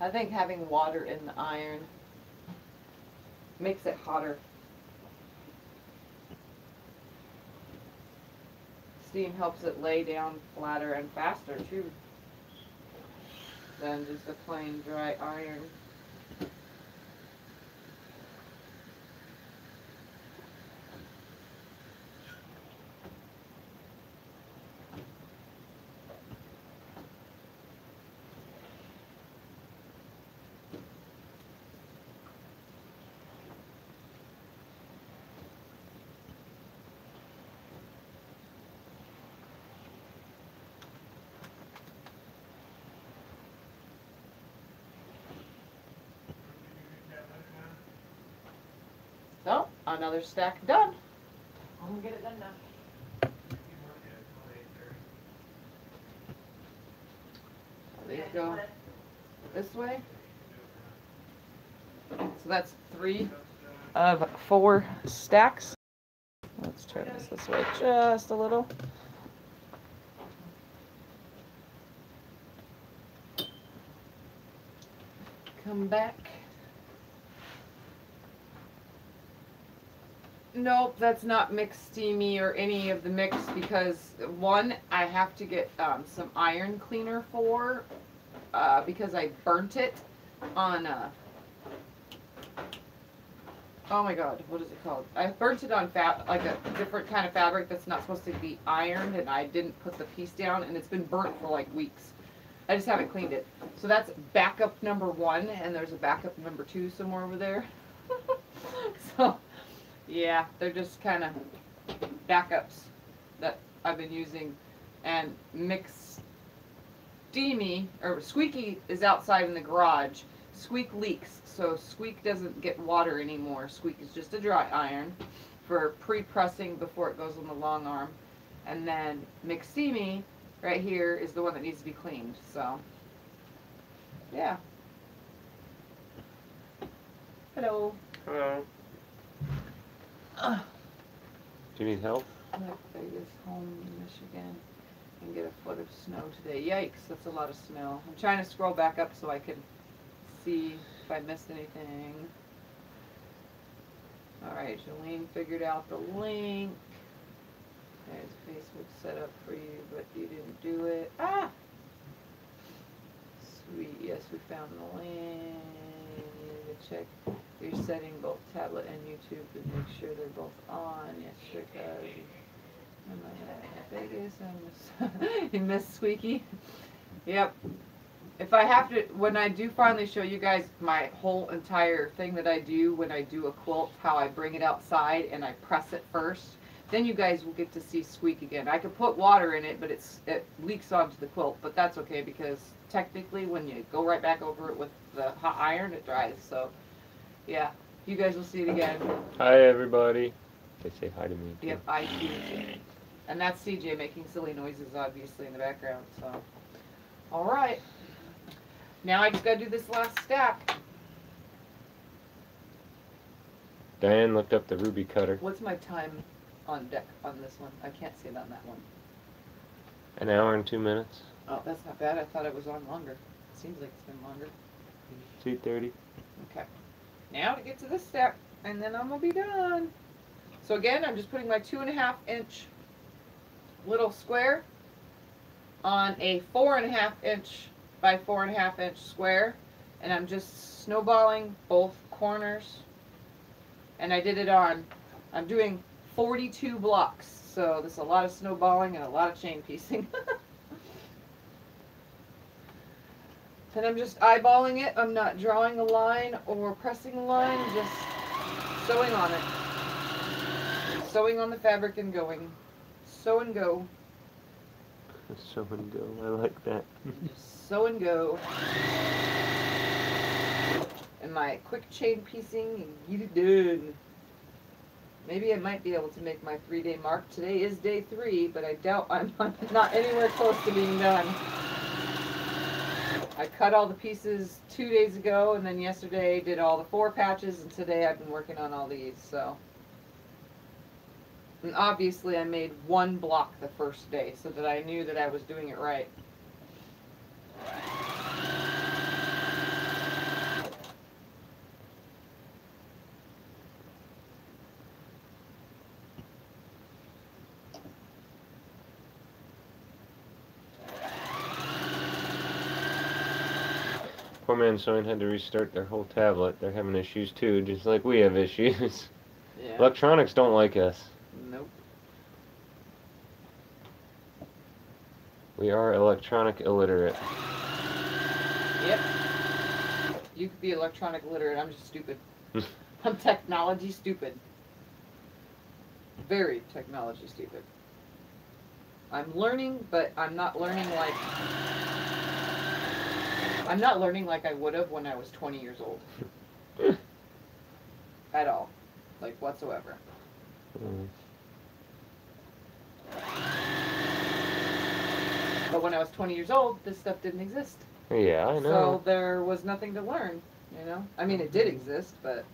Speaker 2: I think having water in the iron makes it hotter. Steam helps it lay down flatter and faster too than just a plain dry iron. So, another stack done.
Speaker 4: I'm gonna get it done now.
Speaker 2: These go this way. So that's 3 of 4 stacks. Let's turn this way just a little. Come back. Nope, that's not mixed steamy or any of the mix because one, I have to get some iron cleaner for because I burnt it on oh my god, what is it called? I burnt it on like a different kind of fabric that's not supposed to be ironed, and I didn't put the piece down, and it's been burnt for like weeks. I just haven't cleaned it. So that's backup number 1, and there's a backup number 2 somewhere over there. So, yeah, they're just kind of backups that I've been using. And Squeaky is outside in the garage. Squeak leaks, so Squeak doesn't get water anymore. Squeak is just a dry iron for pre-pressing before it goes on the long arm. And then McSteamy right here is the one that needs to be cleaned. So, yeah. Hello.
Speaker 1: Hello. Do you need help?
Speaker 2: I'm gonna take this home in Michigan and get a foot of snow today. Yikes, that's a lot of snow. I'm trying to scroll back up so I can see if I missed anything. Alright, Jolene figured out the link. There's Facebook set up for you, but you didn't do it. Ah! Sweet, yes, we found the link. You need to check your setting, both tablet and YouTube, to make sure they're both on. Yes, sure does. Am I in Vegas? You miss Squeaky? Yep. If I have to, when I do finally show you guys my whole entire thing that I do when I do a quilt, how I bring it outside and I press it first, then you guys will get to see Squeak again. I could put water in it, but it leaks onto the quilt, but that's okay because technically when you go right back over it with the hot iron, it dries. So, yeah, you guys will see it again.
Speaker 1: Hi, everybody. They say hi to me, too.
Speaker 2: Yep, I see it. And that's CJ making silly noises, obviously, in the background, so. All right. Now I just gotta do this last stack.
Speaker 1: Diane looked up the ruby cutter.
Speaker 2: What's my time on deck on this one? I can't see it on that one.
Speaker 1: 1 hour and 2 minutes.
Speaker 2: Oh, that's not bad. I thought it was on longer. Seems like it's been longer.
Speaker 1: 2:30.
Speaker 2: Okay. Now to get to this step, and then I'm gonna be done. So again, I'm just putting my 2.5 inch little square on a 4.5 inch by 4.5 inch square, and I'm just snowballing both corners. And I did it on, I'm doing 42 blocks, so there's a lot of snowballing and a lot of chain piecing. And I'm just eyeballing it. I'm not drawing a line or pressing a line, just sewing on it. Sewing on the fabric and going. Sew and go.
Speaker 1: Sew and go. I like that.
Speaker 2: Just sew and go. And my quick chain piecing and get it done. Maybe I might be able to make my 3-day mark. Today is day 3, but I doubt I'm not anywhere close to being done. I cut all the pieces 2 days ago, and then yesterday did all the 4 patches, and today I've been working on all these, so. And obviously I made 1 block the first day, so that I knew that I was doing it right.
Speaker 1: Poor man Sewing had to restart their whole tablet. They're having issues too, just like we have issues.
Speaker 2: Yeah.
Speaker 1: Electronics don't like us.
Speaker 2: Nope.
Speaker 1: We are electronic illiterate.
Speaker 2: Yep. You could be electronic literate. I'm just stupid. I'm technology stupid. Very technology stupid. I'm learning, but I'm not learning like I would have when I was 20 years old. At all. Like, whatsoever. But when I was 20 years old, this stuff didn't exist.
Speaker 1: Yeah, I know.
Speaker 2: So there was nothing to learn, you know? I mean, it did exist, but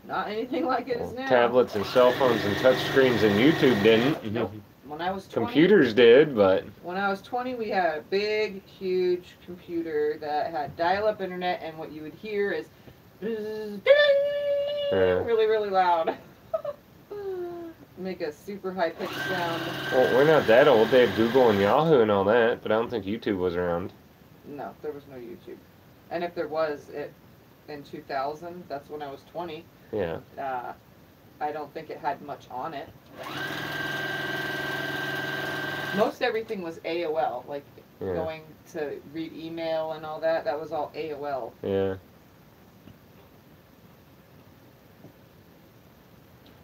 Speaker 2: not anything like it is now.
Speaker 1: Tablets and cell phones and touch screens and YouTube didn't.
Speaker 2: Nope. When I was 20,
Speaker 1: Computers did, but...
Speaker 2: When I was 20, we had a big, huge computer that had dial-up internet, and what you would hear is really, really loud. Make a super high-pitched sound.
Speaker 1: Well, we're not that old. They have Google and Yahoo and all that, but I don't think YouTube was around.
Speaker 2: No, there was no YouTube. And if there was, it
Speaker 3: in 2000. That's when I was 20.
Speaker 1: Yeah.
Speaker 3: I don't think it had much on it. Most everything was AOL, like going to read email and all that. That was all AOL.
Speaker 1: Yeah.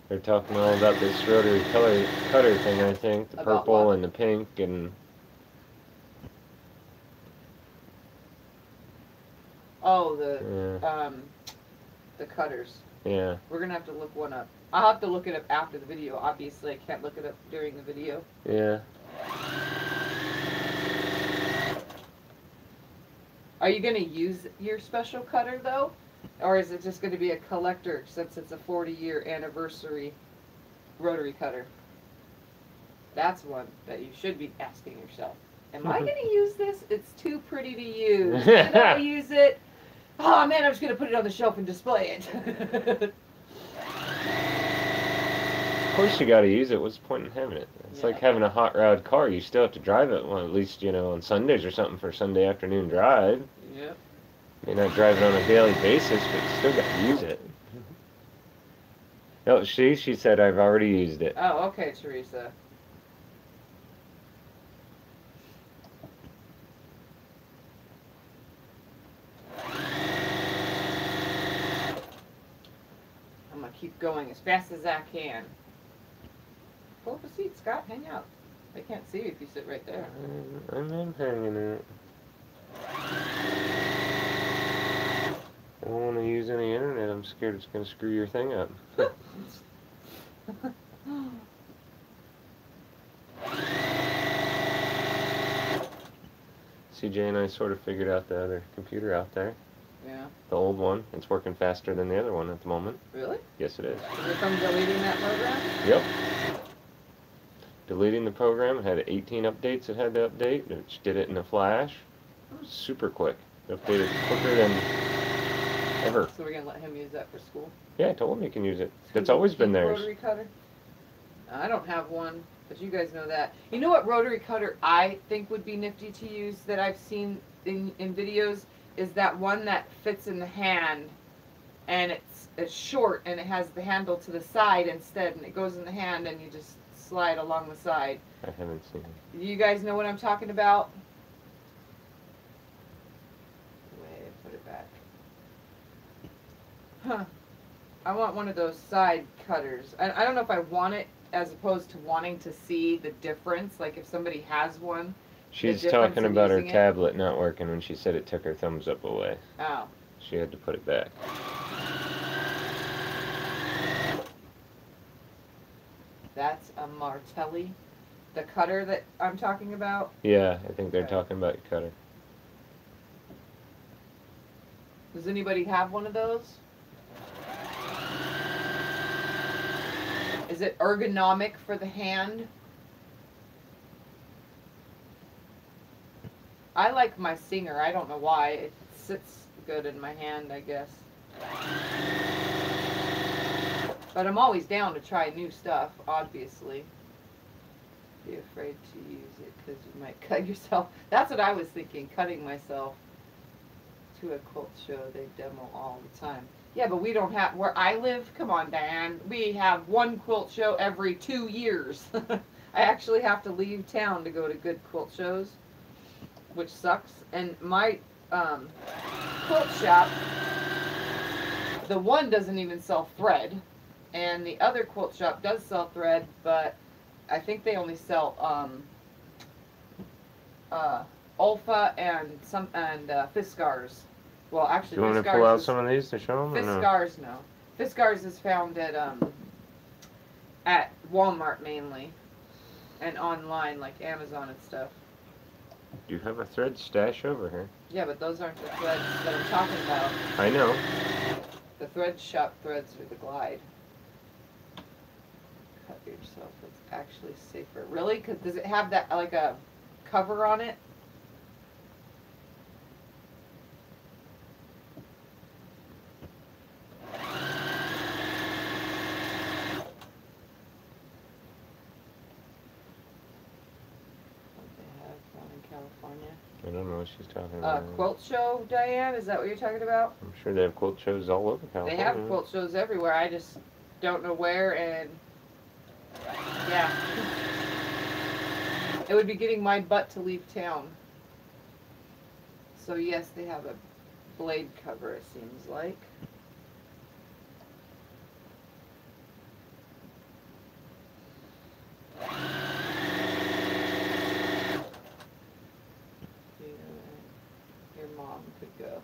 Speaker 1: They're talking all about this rotary cutter thing, I think. The
Speaker 3: About
Speaker 1: purple
Speaker 3: what?
Speaker 1: and the pink and...
Speaker 3: Oh, the cutters.
Speaker 1: Yeah.
Speaker 3: We're gonna have to look one up. I'll have to look it up after the video. Obviously, I can't look it up during the video.
Speaker 1: Yeah.
Speaker 3: Are you gonna use your special cutter though? Or is it just gonna be a collector since it's a 40-year anniversary rotary cutter? That's one that you should be asking yourself. Am I gonna use this? It's too pretty to use. Should I use it? Oh man, I'm just gonna put it on the shelf and display it.
Speaker 1: Of course you gotta use it. What's the point in having it? It's like having a hot rod car. You still have to drive it, well, at least, on Sundays or something for a Sunday afternoon drive.
Speaker 3: Yep.
Speaker 1: You're not driving on a daily basis, but you still gotta use it. No, she said I've already used it.
Speaker 3: Oh, okay, Teresa. I'm gonna keep going as fast as I can. Pull up a seat, Scott. Hang out. They can't see you if you sit right there.
Speaker 1: I'm hanging it. I don't want to use any internet. I'm scared it's going to screw your thing up. CJ and I sort of figured out the other computer out there.
Speaker 3: Yeah.
Speaker 1: The old one. It's working faster than the other one at the moment.
Speaker 3: Really?
Speaker 1: Yes, it is.
Speaker 3: Is it from deleting that program?
Speaker 1: Yep. Deleting the program. It had 18 updates it had to update, which did it in a flash. Super quick. It updated quicker than ever.
Speaker 3: So we're gonna let him use that for school?
Speaker 1: Yeah, I told him you can use it. That's always been theirs.
Speaker 3: Rotary cutter? I don't have one, but you guys know that. You know what rotary cutter I think would be nifty to use that I've seen in videos? Is that one that fits in the hand, and it's short, and it has the handle to the side instead, and it goes in the hand, and you just slide along the side.
Speaker 1: I haven't seen it.
Speaker 3: You guys know what I'm talking about? Wait, put it back. Huh. I want one of those side cutters. I don't know if I want it as opposed to wanting to see the difference, like if somebody has one.
Speaker 1: She's talking about her tablet not working when she said it took her thumbs up away.
Speaker 3: Oh.
Speaker 1: She had to put it back.
Speaker 3: That's a Martelli. The cutter that I'm talking about?
Speaker 1: Yeah, I think they're talking about your cutter.
Speaker 3: Does anybody have one of those? Is it ergonomic for the hand? I like my Singer. I don't know why. It sits good in my hand, I guess. But I'm always down to try new stuff, obviously. Be afraid to use it because you might cut yourself. That's what I was thinking, cutting myself. To a quilt show, they demo all the time. Yeah, but we don't have, where I live, come on, Diane, we have one quilt show every 2 years. I actually have to leave town to go to good quilt shows, which sucks. And my quilt shop, the one doesn't even sell thread, and the other quilt shop does sell thread, but I think they only sell Ulfa and Fiskars. Well, actually,
Speaker 1: Do you want to pull out some of these to show them?
Speaker 3: Fiskars, no. Fiskars is found at Walmart mainly, and online like Amazon and stuff.
Speaker 1: You have a thread stash over here.
Speaker 3: Yeah, but those aren't the threads that I'm talking about.
Speaker 1: I know.
Speaker 3: The thread shop threads are the Glide. Cut yourself. It's actually safer. Really? Cause does it have that like a cover on it?
Speaker 1: I don't know what she's talking about.
Speaker 3: Quilt show, Diane? Is that what you're talking about?
Speaker 1: I'm sure they have quilt shows all over California.
Speaker 3: They have quilt shows everywhere. I just don't know where, and yeah. It would be getting my butt to leave town. So yes, they have a blade cover, it seems like. Your mom could go.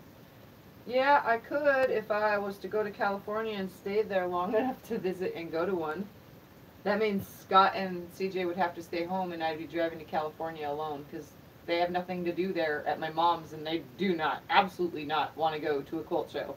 Speaker 3: Yeah, I could if I was to go to California and stay there long enough to visit and go to one. That means Scott and CJ would have to stay home and I'd be driving to California alone because they have nothing to do there at my mom's and they do not, absolutely not, want to go to a quilt show.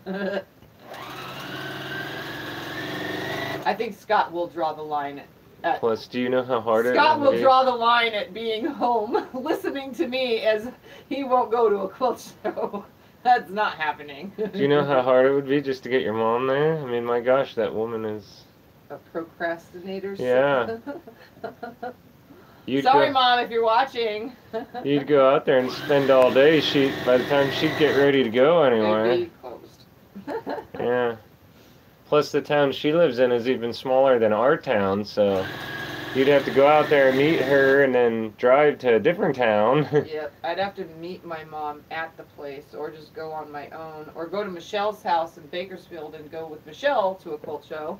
Speaker 3: I think Scott will draw the line at...
Speaker 1: Plus, do you know how hard
Speaker 3: Scott will draw the line at being home, listening to me as he won't go to a quilt show. That's not happening.
Speaker 1: Do you know how hard it would be just to get your mom there? I mean, my gosh, that woman is...
Speaker 3: A procrastinator.
Speaker 1: Yeah.
Speaker 3: Sorry, Mom, if you're watching.
Speaker 1: You'd go out there and spend all day. By the time she'd get ready to go anywhere.
Speaker 3: They'd be closed.
Speaker 1: Yeah. Plus, the town she lives in is even smaller than our town, so you'd have to go out there and meet her and then drive to a different town.
Speaker 3: Yep, I'd have to meet my mom at the place or just go on my own or go to Michelle's house in Bakersfield and go with Michelle to a quilt show.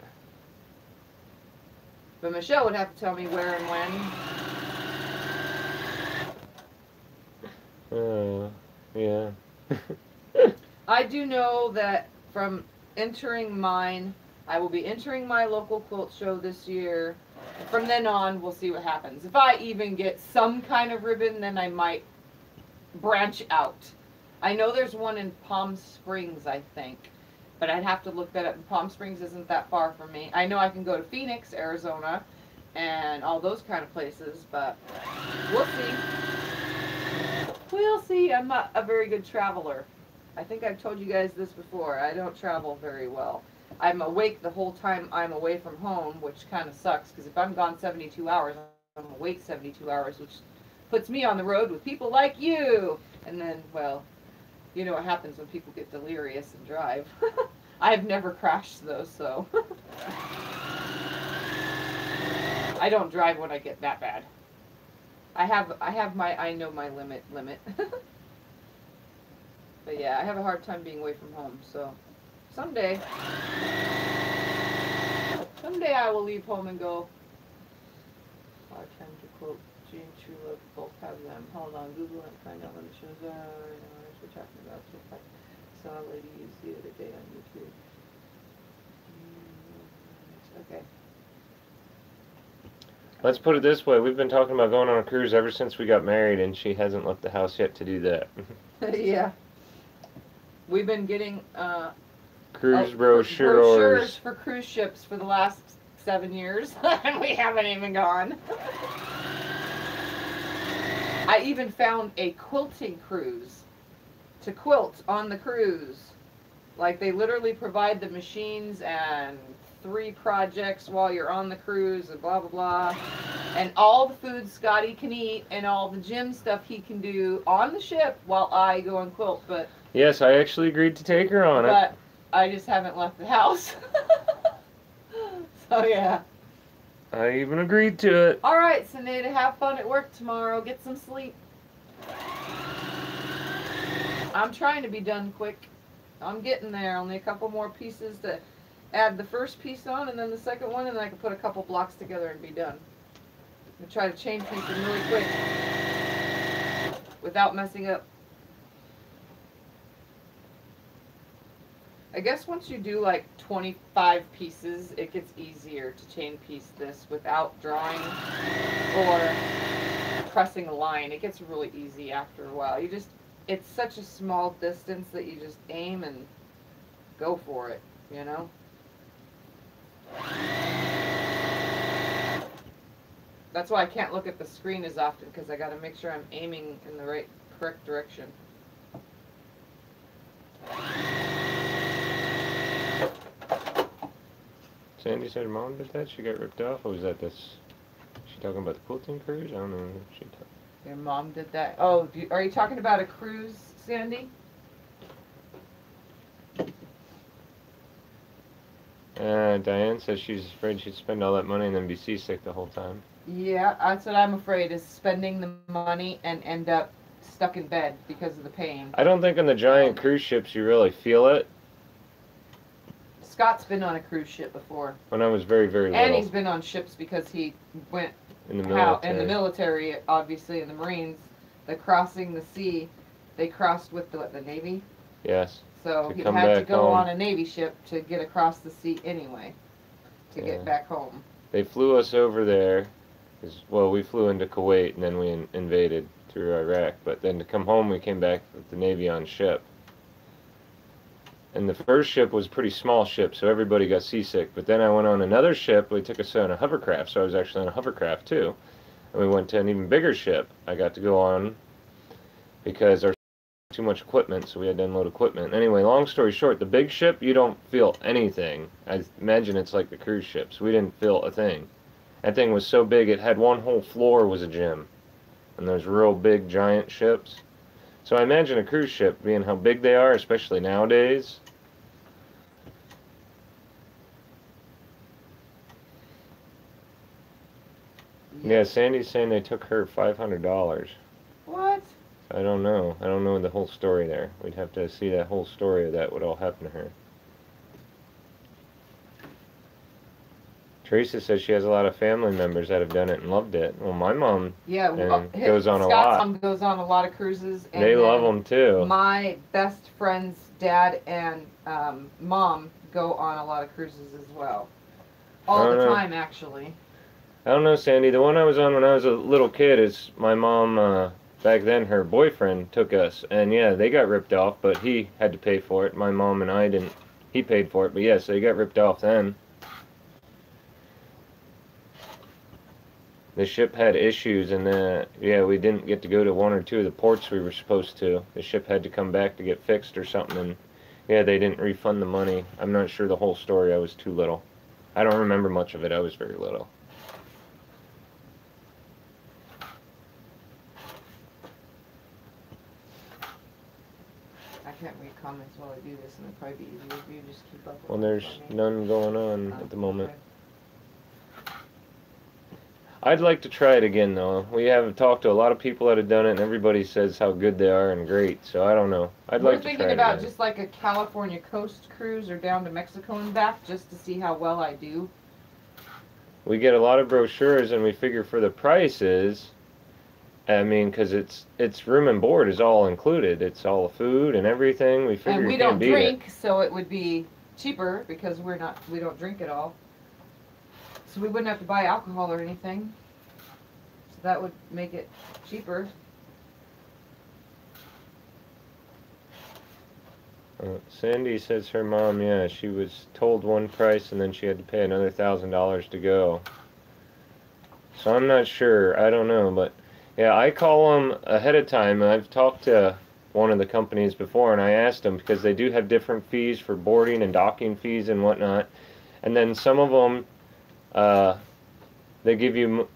Speaker 3: But Michelle would have to tell me where and when.
Speaker 1: Yeah.
Speaker 3: I do know that from entering mine, I will be entering my local quilt show this year. From then on, we'll see what happens. If I even get some kind of ribbon, then I might branch out. I know there's one in Palm Springs, I think. But I'd have to look that up. Palm Springs isn't that far from me. I know I can go to Phoenix, Arizona, and all those kind of places, but we'll see. We'll see. I'm not a very good traveler. I think I've told you guys this before. I don't travel very well. I'm awake the whole time I'm away from home, which kind of sucks, because if I'm gone 72 hours, I'm awake 72 hours, which puts me on the road with people like you. And then, well, you know what happens when people get delirious and drive. I've never crashed though, so. I don't drive when I get that bad. I know my limit. But yeah, I have a hard time being away from home, so someday I will leave home and go. I tend to quote Jean True both have them. Hold on, Google and find out when the shows are. We're talking about it. I saw a lady use the other day on YouTube. Okay.
Speaker 1: Let's put it this way. We've been talking about going on a cruise ever since we got married, and she hasn't left the house yet to do that.
Speaker 3: Yeah. We've been getting
Speaker 1: cruise brochures
Speaker 3: for cruise ships for the last 7 years, and we haven't even gone. I even found a quilting cruise to quilt on the cruise. Like, they literally provide the machines and 3 projects while you're on the cruise and blah, blah, blah. And all the food Scotty can eat and all the gym stuff he can do on the ship while I go and quilt. But
Speaker 1: yes, I actually agreed to take her on it.
Speaker 3: But I just haven't left the house. So, yeah.
Speaker 1: I even agreed to it.
Speaker 3: All right, Sinead, have fun at work tomorrow. Get some sleep. I'm trying to be done quick. I'm getting there. Only a couple more pieces to add the first piece on and then the second one, and then I can put a couple blocks together and be done. I'm try to chain piece them really quick without messing up. I guess once you do like 25 pieces, it gets easier to chain piece this without drawing or pressing a line. It gets really easy after a while. It's such a small distance that you just aim and go for it, you know? That's why I can't look at the screen as often, because I got to make sure I'm aiming in the correct direction.
Speaker 1: Sandy said her mom did that? She got ripped off? Or was that this? She talking about the quilting cruise? I don't know.
Speaker 3: Your mom did that? Oh, are you talking about a cruise, Sandy?
Speaker 1: Diane says she's afraid she'd spend all that money and then be seasick the whole time.
Speaker 3: Yeah, that's what I'm afraid, is spending the money and end up stuck in bed because of the pain.
Speaker 1: I don't think on the giant cruise ships you really feel it.
Speaker 3: Scott's been on a cruise ship before.
Speaker 1: When I was very, very little.
Speaker 3: And he's been on ships because he went
Speaker 1: in the military.
Speaker 3: In the military, obviously, in the Marines. The crossing the sea, they crossed with the Navy.
Speaker 1: Yes.
Speaker 3: So
Speaker 1: to
Speaker 3: he
Speaker 1: come
Speaker 3: had to
Speaker 1: back
Speaker 3: go
Speaker 1: home.
Speaker 3: on a Navy ship to get across the sea anyway, to get back home.
Speaker 1: They flew us over there. Well, we flew into Kuwait and then we invaded through Iraq. But then to come home, we came back with the Navy on ship. And the first ship was a pretty small ship, so everybody got seasick. But then I went on another ship. They took us on a hovercraft, so I was actually on a hovercraft too. And we went to an even bigger ship. I got to go on because our too much equipment, so we had to unload equipment. Anyway, long story short, the big ship, you don't feel anything. I imagine it's like the cruise ships. We didn't feel a thing. That thing was so big, it had one whole floor was a gym. And those real big, giant ships. So I imagine a cruise ship, being how big they are, especially nowadays. Yeah, Sandy's saying they took her $500.
Speaker 3: What?
Speaker 1: I don't know. I don't know the whole story there. We'd have to see that whole story of that, what all happened to her. Teresa says she has a lot of family members that have done it and loved it. Well, my mom goes on a lot.
Speaker 3: Scott's mom goes on a lot of cruises. And
Speaker 1: they love them too.
Speaker 3: My best friend's dad and mom go on a lot of cruises as well. All the time, actually.
Speaker 1: I don't know, Sandy. The one I was on when I was a little kid is my mom, back then her boyfriend took us. And yeah, they got ripped off, but he had to pay for it. My mom and I didn't. He paid for it, but yes, they got ripped off then. The ship had issues, and yeah, we didn't get to go to one or two of the ports we were supposed to. The ship had to come back to get fixed or something, and yeah, they didn't refund the money. I'm not sure the whole story. I was too little. I don't remember much of it. I was very little.
Speaker 3: I can't read comments while I do this, and it'd probably be easier if you just keep up with
Speaker 1: Well, there's none going on at the moment.
Speaker 3: Okay.
Speaker 1: I'd like to try it again, though. We have talked to a lot of people that have done it, and everybody says how good they are and great. So I don't know. I'd like to try it again.
Speaker 3: We're thinking about just like a California coast cruise or down to Mexico and back, just to see how well I do.
Speaker 1: We get a lot of brochures, and we figure for the prices, I mean, because it's room and board is all included. It's all the food and everything. We figure
Speaker 3: And we
Speaker 1: you can't
Speaker 3: don't
Speaker 1: beat
Speaker 3: drink,
Speaker 1: it.
Speaker 3: so it would be cheaper because we don't drink at all. So we wouldn't have to buy alcohol or anything. So that would make it cheaper.
Speaker 1: Sandy says her mom, yeah, she was told one price and then she had to pay another $1,000 to go. So I'm not sure. I don't know, but yeah, I call them ahead of time. I've talked to one of the companies before, and I asked them because they do have different fees for boarding and docking fees and whatnot. And then some of them, they give you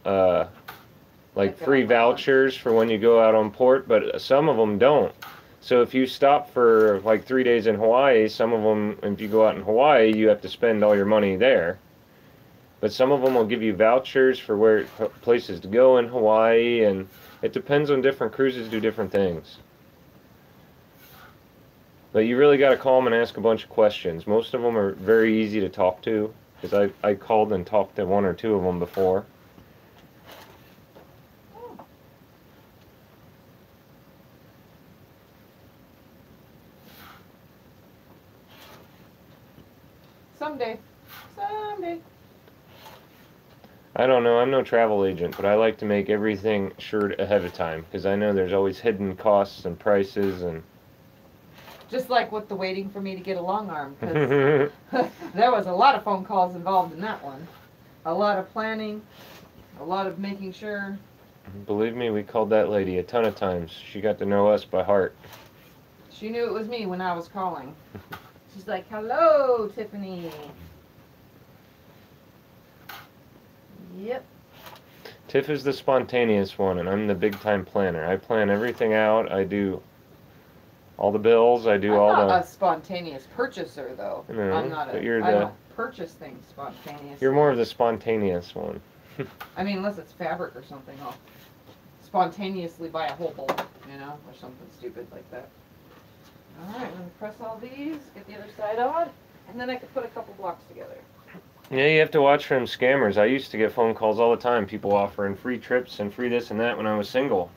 Speaker 1: like free vouchers for when you go out on port, but some of them don't. So if you stop for like 3 days in Hawaii, some of them, if you go out in Hawaii, you have to spend all your money there. But some of them will give you vouchers for where places to go in Hawaii, and it depends on different cruises do different things. But you really got to call them and ask a bunch of questions. Most of them are very easy to talk to, because I called and talked to one or two of them before.
Speaker 3: Someday.
Speaker 1: I don't know, I'm no travel agent, but I like to make everything sure ahead of time, because I know there's always hidden costs and prices and...
Speaker 3: Just like with the waiting for me to get a long arm, because there was a lot of phone calls involved in that one. A lot of planning, a lot of making sure.
Speaker 1: Believe me, we called that lady a ton of times. She got to know us by heart.
Speaker 3: She knew it was me when I was calling. She's like, hello, Tiffany. Yep.
Speaker 1: Tiff is the spontaneous one, and I'm the big-time planner. I plan everything out. I do all the bills. I do
Speaker 2: I'm
Speaker 1: all
Speaker 2: not
Speaker 1: the.
Speaker 2: a spontaneous purchaser, though.
Speaker 1: No,
Speaker 2: I'm not
Speaker 1: but
Speaker 2: I don't purchase things spontaneously.
Speaker 1: You're more of the spontaneous one.
Speaker 2: I mean, unless it's fabric or something, I'll spontaneously buy a whole bowl, you know, or something stupid like that. All right, I'm gonna press all these, get the other side on, and then I can put a couple blocks together.
Speaker 1: Yeah, you have to watch for them scammers. I used to get phone calls all the time, people offering free trips and free this and that when I was single.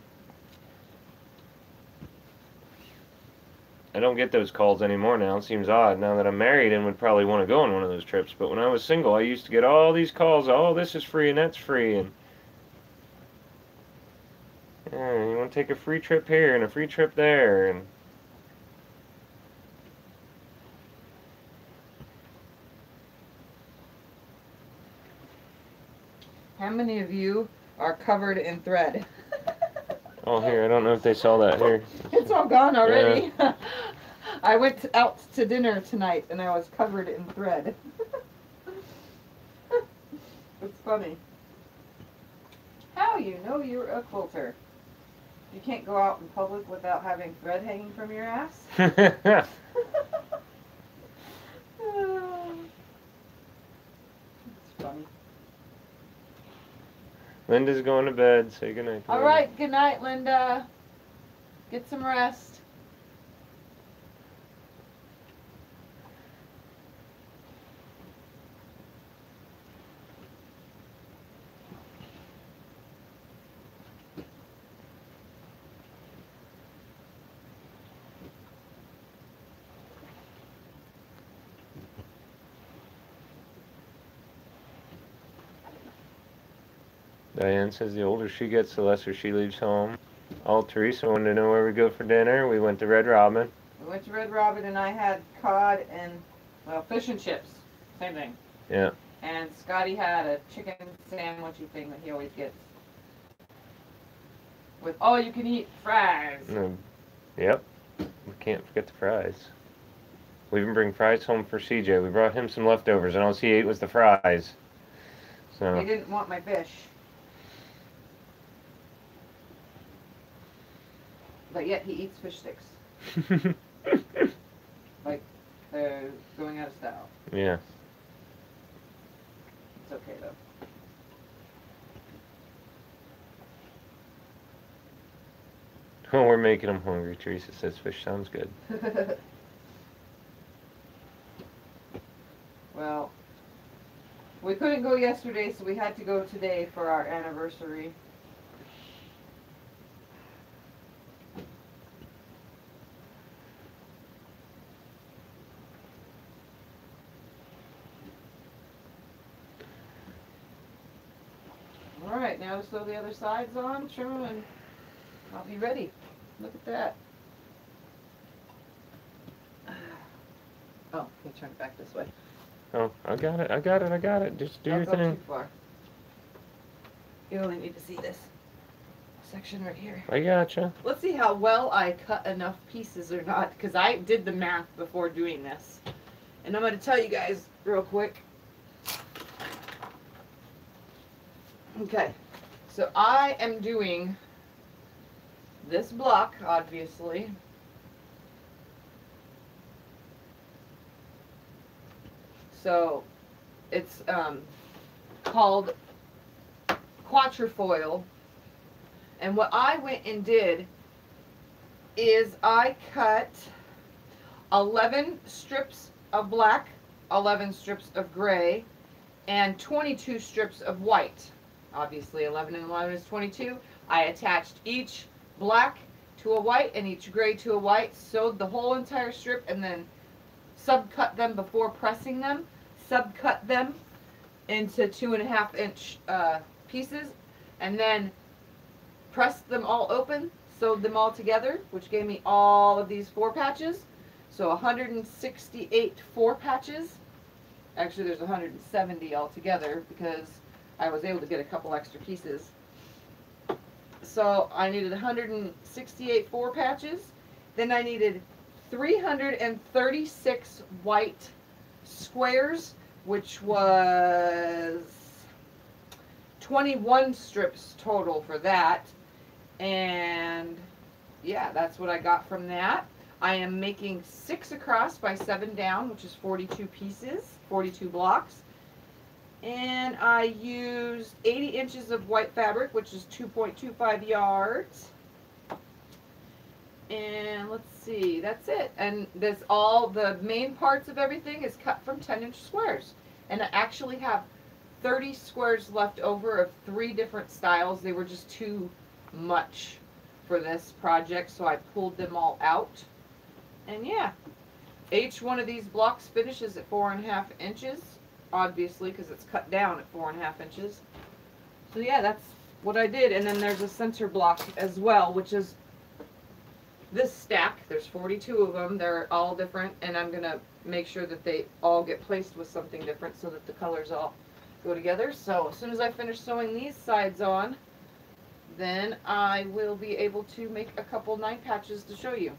Speaker 1: I don't get those calls anymore now. It seems odd now that I'm married and would probably want to go on one of those trips. But when I was single, I used to get all these calls. Oh, this is free and that's free. And you want to take a free trip here and a free trip there. And
Speaker 2: How many of you are covered in thread?
Speaker 1: oh, here, I don't know if they saw that here.
Speaker 2: It's all gone already. Yeah. I went out to dinner tonight and I was covered in thread. It's funny. How you know you're a quilter? You can't go out in public without having thread hanging from your ass? It's funny.
Speaker 1: Linda's going to bed. Say goodnight.
Speaker 2: All right, good night, Linda. Get some rest.
Speaker 1: Diane says the older she gets, the lesser she leaves home. Teresa wanted to know where we go for dinner. We went to Red Robin.
Speaker 2: We went to Red Robin and I had cod and, well, fish and chips. Same thing.
Speaker 1: Yeah.
Speaker 2: And Scotty had a chicken sandwichy thing that he always gets. With all-you-can-eat fries.
Speaker 1: Yep. We can't forget the fries. We even bring fries home for CJ. We brought him some leftovers, and all he ate was the fries. So.
Speaker 2: He didn't want my fish. But yet he eats fish sticks. Like, they're going out of style.
Speaker 1: Yeah.
Speaker 2: It's okay, though.
Speaker 1: Oh, we're making him hungry. Teresa says fish sounds good.
Speaker 2: Well, we couldn't go yesterday, so we had to go today for our anniversary. Alright, now to sew the other sides on, trim them, and I'll be ready. Look at that. Oh, let me turn it back this way.
Speaker 1: Oh, I got it. Just do your
Speaker 2: Don't go
Speaker 1: thing.
Speaker 2: too far. You only need to see this section right here.
Speaker 1: I gotcha.
Speaker 2: Let's see how well I cut enough pieces or not, because I did the math before doing this. And I'm going to tell you guys real quick. Okay, so I am doing this block, obviously. So it's called Quatrefoil. And what I went and did is I cut 11 strips of black, 11 strips of gray, and 22 strips of white. Obviously 11 and 11 is 22. I attached each black to a white and each gray to a white, sewed the whole entire strip, and then subcut them before pressing them, subcut them into 2.5 inch pieces, and then pressed them all open, sewed them all together, which gave me all of these 4 patches. So 168 4 patches. Actually, there's 170 altogether because I was able to get a couple extra pieces. So I needed 168 4 patches. Then I needed 336 white squares, which was 21 strips total for that. And yeah, that's what I got from that.
Speaker 3: I am making 6 across by 7 down, which is 42 pieces, 42 blocks. And I used 80 inches of white fabric, which is 2.25 yards. And let's see, that's it. And this, all the main parts of everything is cut from 10-inch squares. And I actually have 30 squares left over of 3 different styles. They were just too much for this project, so I pulled them all out. And yeah, each one of these blocks finishes at 4.5 inches, obviously, because it's cut down at 4.5 inches. So yeah, that's what I did. And then there's a center block as well, which is this stack. There's 42 of them. They're all different, and I'm going to make sure that they all get placed with something different so that the colors all go together. So as soon as I finish sewing these sides on, then I will be able to make a couple 9 patches to show you.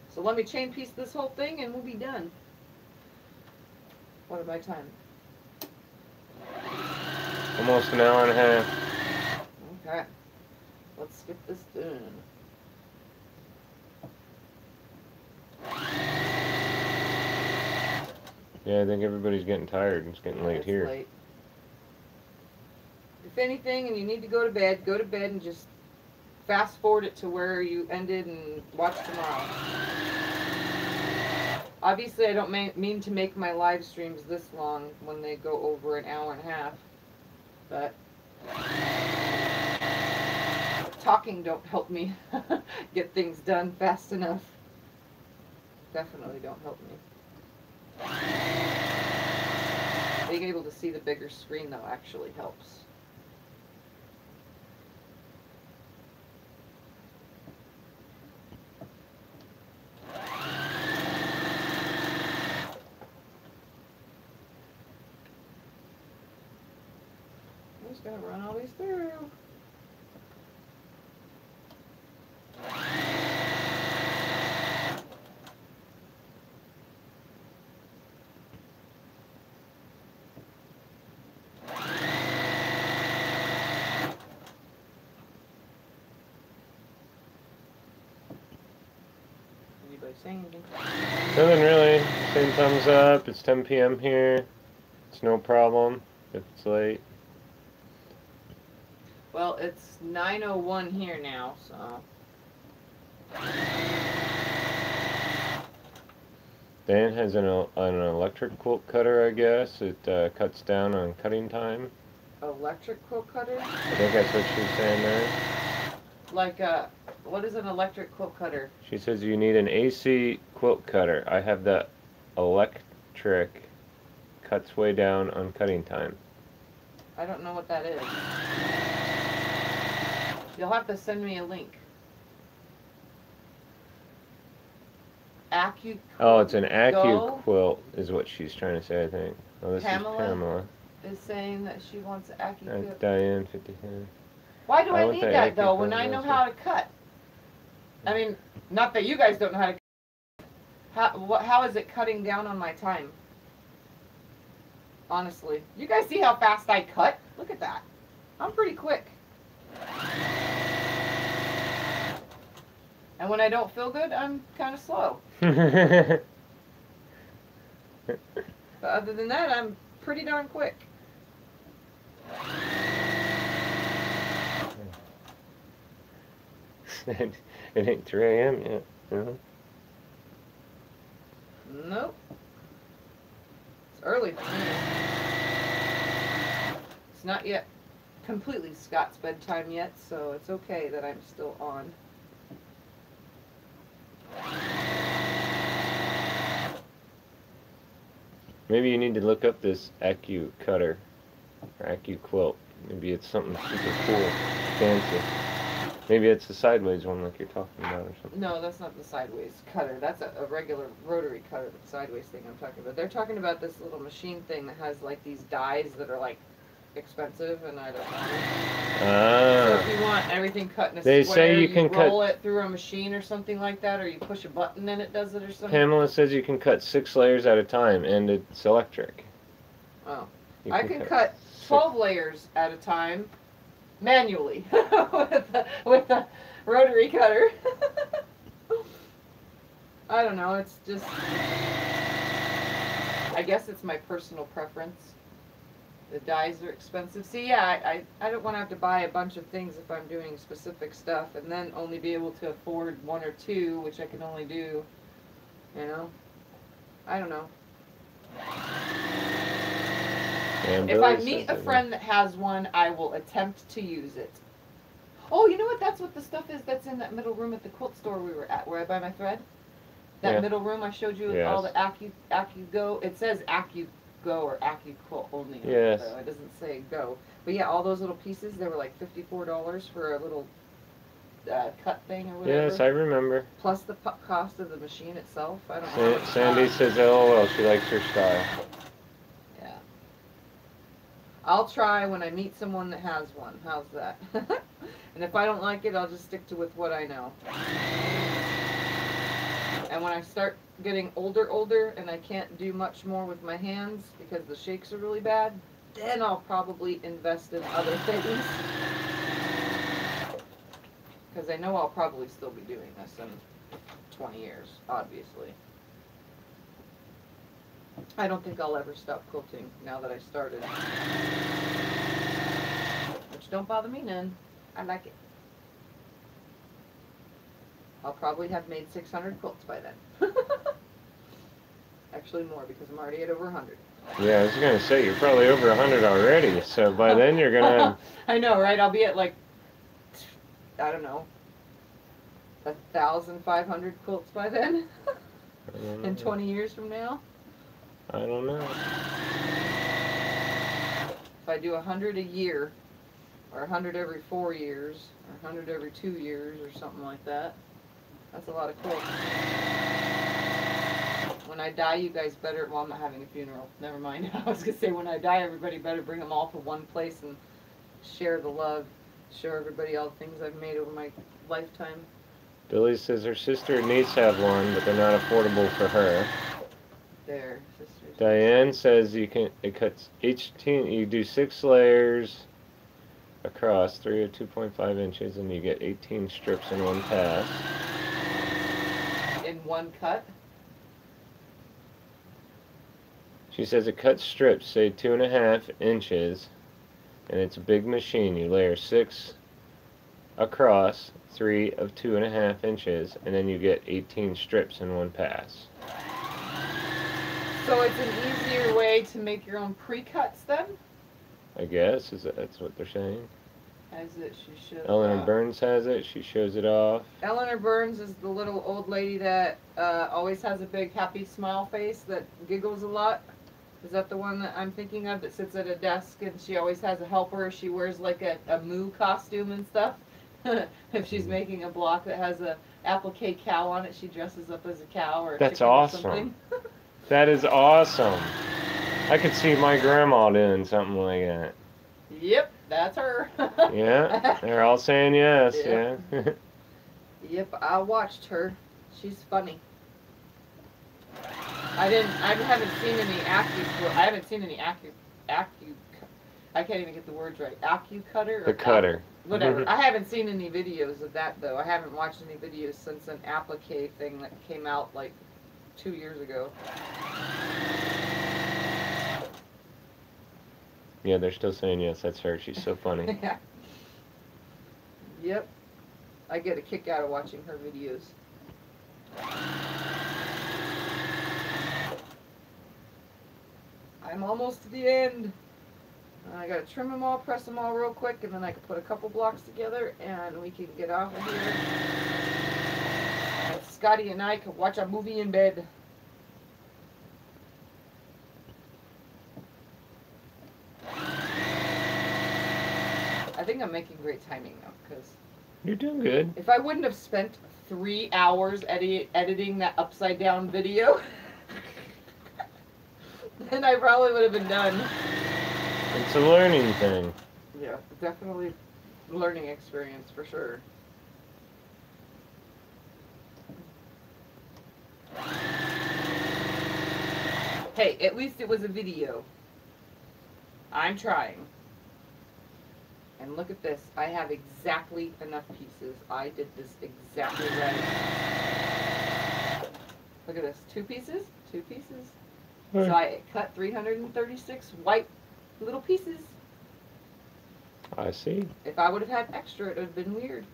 Speaker 3: So let me chain piece this whole thing and we'll be done. What about time?
Speaker 1: Almost an hour and a half.
Speaker 3: Okay. Let's get this done.
Speaker 1: Yeah, I think everybody's getting tired. It's getting late here.
Speaker 3: Late. If anything and you need to go to bed and just fast forward it to where you ended and watch tomorrow. Obviously, I don't mean to make my live streams this long when they go over an hour and a half, but talking don't help me get things done fast enough. Definitely don't help me. Being able to see the bigger screen, though, actually helps. I'm just going to run all these through. Saying anything?
Speaker 1: Nothing really. Same thumbs up. It's 10 p.m. here. It's no problem if it's late.
Speaker 3: Well, it's 9:01 here now, so.
Speaker 1: Dan has an electric quilt cutter, I guess. It cuts down on cutting time.
Speaker 3: Electric quilt cutter?
Speaker 1: I think that's what she's saying there.
Speaker 3: Like what is an electric quilt cutter?
Speaker 1: She says you need an AC quilt cutter. I have the electric, cuts way down on cutting time.
Speaker 3: I don't know what that is. You'll have to send me a link.
Speaker 1: Oh, it's an Acu quilt is what she's trying to say, I think. Oh, this is Pamela.
Speaker 3: Is saying that she wants an Acu quilt.
Speaker 1: Diane, 50.
Speaker 3: Why do I need that, though, when I know how to cut? I mean, not that you guys don't know how to cut. How is it cutting down on my time? Honestly. You guys see how fast I cut? Look at that. I'm pretty quick. And when I don't feel good, I'm kind of slow. But other than that, I'm pretty darn quick.
Speaker 1: It ain't 3 a.m. yet.
Speaker 3: Nope. It's early for me. It's not yet completely Scott's bedtime yet, so it's okay that I'm still on.
Speaker 1: Maybe you need to look up this Acu cutter, or Acu quilt. Maybe it's something super cool, fancy. Maybe it's the sideways one like you're talking about or something.
Speaker 3: No, that's not the sideways cutter. That's a regular rotary cutter, the sideways thing I'm talking about. They're talking about this little machine thing that has like these dies that are like expensive, and I don't know. So if you want everything cut in a square,
Speaker 1: say you can
Speaker 3: roll it through a machine or something like that, or you push a button and it does it or something.
Speaker 1: Pamela says you can cut 6 layers at a time, and it's electric.
Speaker 3: Oh. I can cut 12 layers at a time, manually, with the rotary cutter. I don't know, it's just, I guess it's my personal preference. The dyes are expensive. See, yeah, I don't want to have to buy a bunch of things if I'm doing specific stuff and then only be able to afford one or two, which I can only do, you know? I don't know.
Speaker 1: And
Speaker 3: If
Speaker 1: Billy
Speaker 3: I meet
Speaker 1: says
Speaker 3: a friend that has one, I will attempt to use it. Oh, you know what? That's what the stuff is that's in that middle room at the quilt store we were at, where I buy my thread. That
Speaker 1: Yeah.
Speaker 3: middle room I showed you with all the AccuGo. It says AccuGo or AccuQuilt only.
Speaker 1: Yes.
Speaker 3: Though. It doesn't say Go. But yeah, all those little pieces, they were like $54 for a little cut thing or whatever.
Speaker 1: Yes, I remember.
Speaker 3: Plus the cost of the machine itself. I don't know.
Speaker 1: Sandy says LOL, she likes her style.
Speaker 3: Yeah. I'll try when I meet someone that has one. How's that? And if I don't like it, I'll just stick to with what I know. And when I start getting older and I can't do much more with my hands because the shakes are really bad, then I'll probably invest in other things. Because I know I'll probably still be doing this in 20 years, obviously. I don't think I'll ever stop quilting now that I started. Which don't bother me none. I like it. I'll probably have made 600 quilts by then. Actually more, because I'm already at over 100.
Speaker 1: Yeah, I was gonna say, you're probably over 100 already, so by then you're gonna have...
Speaker 3: I know, right? I'll be at like, I don't know, 1,500 quilts by then? In 20 years from now?
Speaker 1: I don't know.
Speaker 3: If I do 100 a year, or 100 every 4 years, or 100 every 2 years, or something like that, that's a lot of quilts. When I die, you guys better, well, I'm not having a funeral, never mind. I was going to say, when I die, everybody better bring them all to one place and share the love, show everybody all the things I've made over my lifetime.
Speaker 1: Billy says her sister and niece have one, but they're not affordable for her.
Speaker 3: Their sisters.
Speaker 1: Diane says it cuts each team, you do 6 layers across, 3 or 2.5 inches, and you get 18 strips in one pass.
Speaker 3: In one cut?
Speaker 1: She says it cuts strips, say 2.5 inches, and it's a big machine. You layer 6 across, 3 of 2.5 inches, and then you get 18 strips in one pass.
Speaker 3: So it's an easier way to make your own pre-cuts then?
Speaker 1: I guess that's what they're saying.
Speaker 3: As it, she shows
Speaker 1: Eleanor
Speaker 3: off.
Speaker 1: Burns has it. She shows it off.
Speaker 3: Eleanor Burns is the little old lady that always has a big happy smile face that giggles a lot. Is that the one that I'm thinking of, that sits at a desk and she always has a helper? She wears like a moo costume and stuff. If she's making a block that has a applique cow on it, she dresses up as a cow or a
Speaker 1: That's
Speaker 3: chicken
Speaker 1: awesome.
Speaker 3: or something.
Speaker 1: That is awesome. I could see my grandma doing something like that.
Speaker 3: Yep, that's her.
Speaker 1: Yeah, they're all saying yes.
Speaker 3: Yep.
Speaker 1: Yeah.
Speaker 3: Yep, I watched her. She's funny. I haven't seen any I can't even get the words right. Cutter?
Speaker 1: The cutter.
Speaker 3: Whatever. I haven't seen any videos of that though. I haven't watched any videos since an applique thing that came out like 2 years ago.
Speaker 1: Yeah, they're still saying yes. That's her. She's so funny.
Speaker 3: Yeah. Yep. I get a kick out of watching her videos. I'm almost to the end. I gotta trim them all, press them all real quick, and then I can put a couple blocks together and we can get off of here. And Scotty and I can watch a movie in bed. I think I'm making great timing now, because
Speaker 1: You're doing good.
Speaker 3: if I wouldn't have spent 3 hours editing that upside down video, then I probably would have been done.
Speaker 1: It's a learning thing.
Speaker 3: Yeah, definitely learning experience for sure. Hey, at least it was a video. I'm trying. And look at this. I have exactly enough pieces. I did this exactly right. Look at this. 2 pieces. 2 pieces.
Speaker 1: Right.
Speaker 3: So I cut 336 white little pieces.
Speaker 1: I see.
Speaker 3: If I would have had extra, it would have been weird.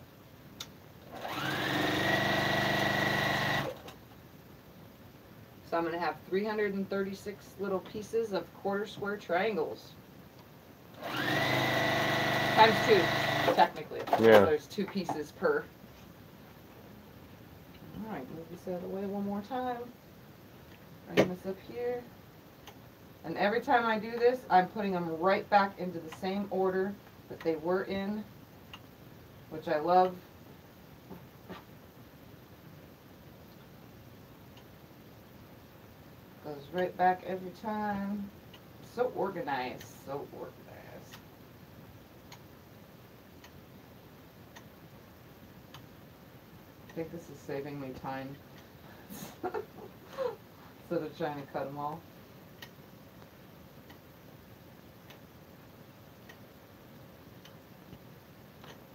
Speaker 3: So I'm going to have 336 little pieces of quarter square triangles. Times 2, technically.
Speaker 1: Yeah.
Speaker 3: There's 2 pieces per. Alright, move this out of the way one more time. Bring this up here. And every time I do this, I'm putting them right back into the same order that they were in, which I love. Goes right back every time. So organized, so organized. I think this is saving me time instead of trying to cut them all.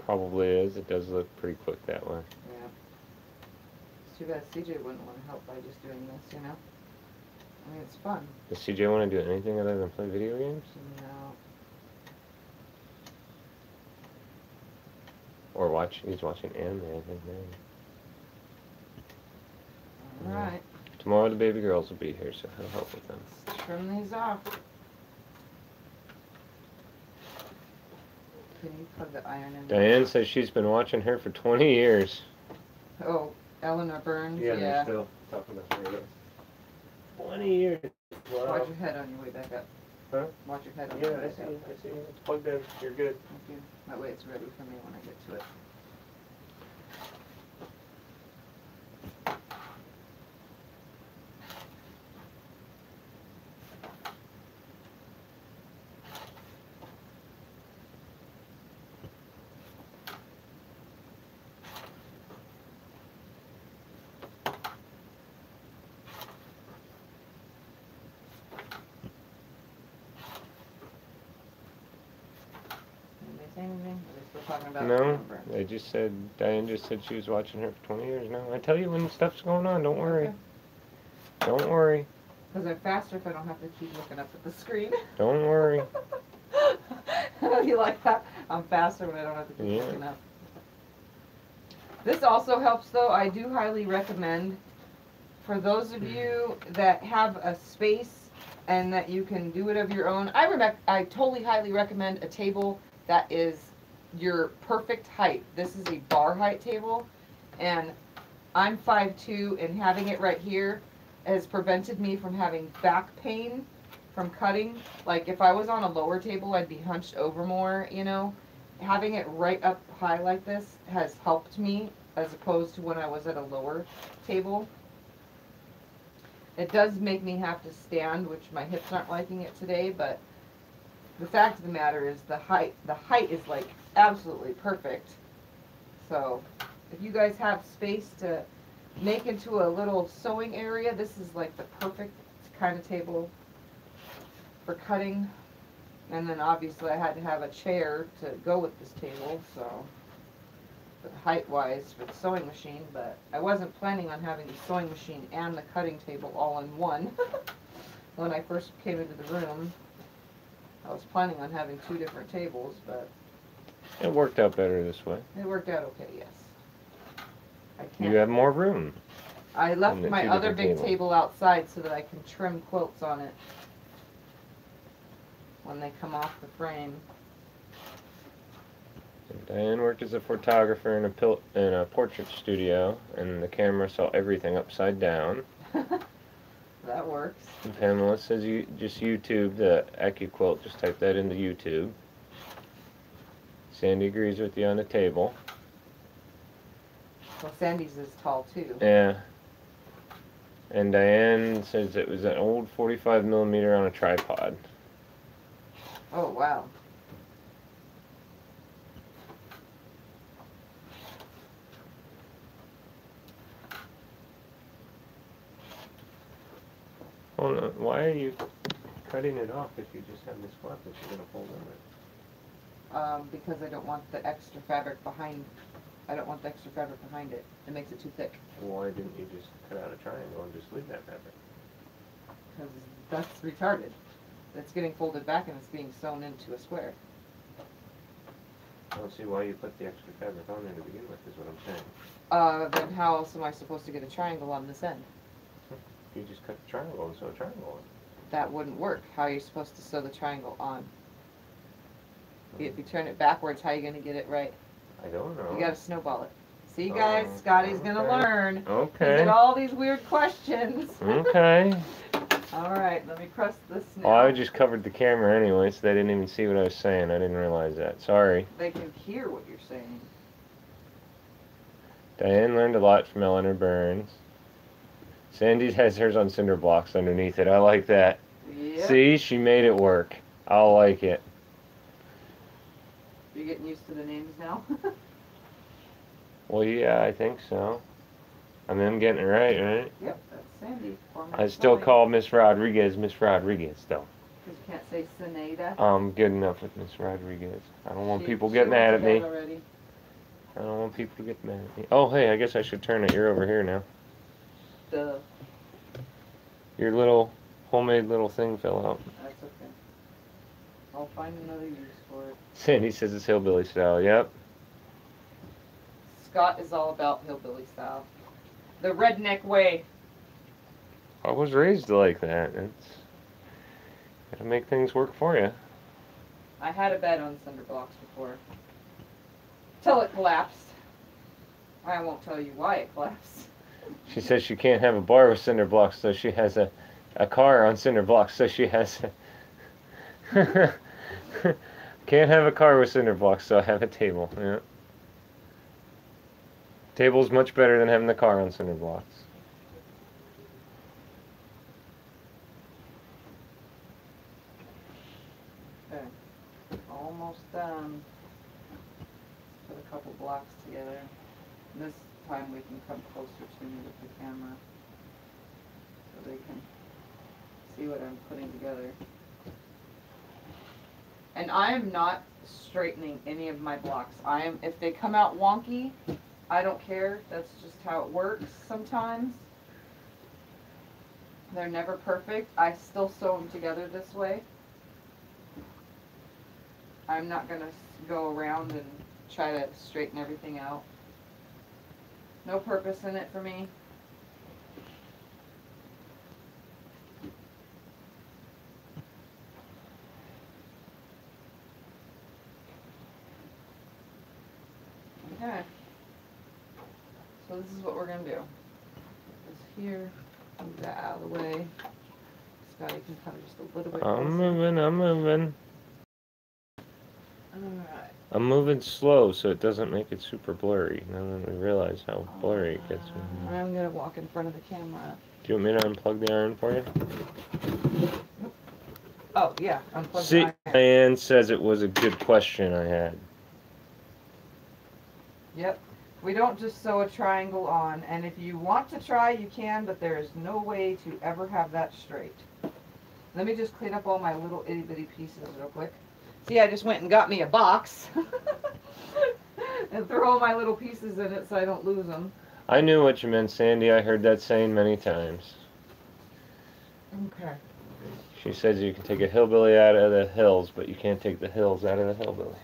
Speaker 1: Probably is. It does look pretty quick that way.
Speaker 3: Yeah. It's too bad CJ wouldn't want to help by just doing this, you know? I mean, it's fun.
Speaker 1: Does CJ want to do anything other than play video games?
Speaker 3: No.
Speaker 1: Or watch? He's watching anime, I think, now.
Speaker 3: Alright.
Speaker 1: Tomorrow the baby girls will be here, so he'll help with them.
Speaker 3: Let's trim these off. Can you plug the iron in?
Speaker 1: Diane says she's been watching her for 20 years.
Speaker 3: Oh, Eleanor Burns?
Speaker 1: Yeah,
Speaker 3: Yeah.
Speaker 1: they're still talking about her. 20 years. Wow.
Speaker 3: Watch your head on your way back up.
Speaker 1: Huh?
Speaker 3: Watch your head on
Speaker 1: Yeah,
Speaker 3: your way
Speaker 1: I
Speaker 3: back
Speaker 1: see.
Speaker 3: up.
Speaker 1: I see. It's plugged in. You're good.
Speaker 3: Thank you. That way it's ready for me when I get to it. Anybody say anything? Are they still talking about
Speaker 1: No,
Speaker 3: Eleanor Burns?
Speaker 1: they just said, Diane just said she was watching her for 20 years now. I tell you when stuff's going on, don't worry.
Speaker 3: Okay.
Speaker 1: Don't worry.
Speaker 3: Because I'm faster if I don't have to keep looking up at the screen.
Speaker 1: Don't worry.
Speaker 3: You like that? I'm faster when I don't have to keep
Speaker 1: Yeah.
Speaker 3: looking up. This also helps though. I do highly recommend for those of you that have a space and that you can do it of your own. I totally highly recommend a table that is your perfect height. This is a bar height table, and I'm 5'2", and having it right here has prevented me from having back pain from cutting. Like if I was on a lower table, I'd be hunched over more, you know. Having it right up high like this has helped me as opposed to when I was at a lower table. It does make me have to stand, which my hips aren't liking it today, but the fact of the matter is the height is like absolutely perfect. So if you guys have space to make into a little sewing area, this is like the perfect kind of table for cutting. And then obviously I had to have a chair to go with this table, so height wise for the sewing machine, but I wasn't planning on having the sewing machine and the cutting table all in one. When I first came into the room, I was planning on having 2 different tables, but
Speaker 1: It worked out better this way.
Speaker 3: it worked out okay, yes. I
Speaker 1: You
Speaker 3: can't.
Speaker 1: have more room.
Speaker 3: I left
Speaker 1: and the
Speaker 3: my
Speaker 1: 2
Speaker 3: other
Speaker 1: different
Speaker 3: big
Speaker 1: tables.
Speaker 3: table outside so that I can trim quilts on it when they come off the frame.
Speaker 1: Diane worked as a photographer in a portrait studio, and the camera saw everything upside down.
Speaker 3: That works.
Speaker 1: And Pamela says you just YouTube the AccuQuilt, just type that into YouTube. Sandy agrees with you on the table.
Speaker 3: Well, Sandy's is tall too.
Speaker 1: Yeah. And Diane says it was an old 45mm on a tripod.
Speaker 3: Oh, wow.
Speaker 1: Well, no, why are you cutting it off if you just have this flap that you're going to fold over?
Speaker 3: Because I don't want the extra fabric behind I don't want the extra fabric behind it. It makes it too thick.
Speaker 1: Why didn't you just cut out a triangle and just leave that fabric?
Speaker 3: Because that's retarded. It's getting folded back and it's being sewn into a square.
Speaker 1: I don't see why you put the extra fabric on there to begin with, is what I'm saying.
Speaker 3: Then how else am I supposed to get a triangle on this end?
Speaker 1: You just cut the triangle and sew a triangle on.
Speaker 3: That wouldn't work. How are you supposed to sew the triangle on? If you turn it backwards, how are you going to get it right?
Speaker 1: I don't know.
Speaker 3: You got to snowball it. See, guys, Scotty's going to learn.
Speaker 1: Okay.
Speaker 3: He's got all these weird questions.
Speaker 1: Okay.
Speaker 3: All right, let me press this now.
Speaker 1: Well, I just covered the camera anyway, so they didn't even see what I was saying. I didn't realize that. Sorry.
Speaker 3: They can hear what you're saying.
Speaker 1: Diane learned a lot from Eleanor Burns. Sandy has hers on cinder blocks underneath it. I like that.
Speaker 3: Yep.
Speaker 1: See, she made it work. I like it.
Speaker 3: You're getting used to the names now?
Speaker 1: Well, yeah, I think so. I mean, I'm getting it right?
Speaker 3: Yep, that's Sandy.
Speaker 1: I still call Miss Rodriguez, though.
Speaker 3: Because you can't say Sineda.
Speaker 1: I'm good enough with Miss Rodriguez. I don't want people getting mad at me.
Speaker 3: Already.
Speaker 1: I don't want people to get mad at me. Oh, hey, I guess I should turn it. You're over here now.
Speaker 3: Duh.
Speaker 1: Your little homemade little thing fell out.
Speaker 3: That's okay. I'll find another use for it.
Speaker 1: Sandy says it's hillbilly style. Yep.
Speaker 3: Scott is all about hillbilly style. The redneck way.
Speaker 1: I was raised like that. It's gotta make things work for you.
Speaker 3: I had a bed on cinder blocks before. Till it collapsed. I won't tell you why it collapsed.
Speaker 1: She says she can't have a bar with cinder blocks, so she has a car on cinder blocks, so she has a can't have a car with cinder blocks, so I have a table. Yeah. Table's much better than having the car on cinder blocks.
Speaker 3: Okay. Almost done. Put a couple blocks together. This time we can come closer to me with the camera so they can see what I'm putting together. And I am not straightening any of my blocks. If they come out wonky, I don't care. That's just how it works sometimes. They're never perfect. I still sew them together this way. I'm not going to go around and try to straighten everything out. No purpose in it for me. Okay. So this is what we're going to do. This here, move that out of the way. Scotty can come just a little bit closer.
Speaker 1: I'm moving.
Speaker 3: Alright.
Speaker 1: I'm moving slow so it doesn't make it super blurry. Now that we realize how blurry it gets.
Speaker 3: I'm going to walk in front of the camera.
Speaker 1: Do you want me to unplug the iron for you?
Speaker 3: Oh, yeah. Unplug
Speaker 1: See,
Speaker 3: the iron.
Speaker 1: Diane says it was a good question I had.
Speaker 3: Yep. We don't just sew a triangle on, and if you want to try, you can, but there is no way to ever have that straight. Let me just clean up all my little itty-bitty pieces real quick. See, I just went and got me a box and threw all my little pieces in it so I don't lose them.
Speaker 1: I knew what you meant, Sandy. I heard that saying many times.
Speaker 3: Okay.
Speaker 1: She says you can take a hillbilly out of the hills, but you can't take the hills out of the hillbilly.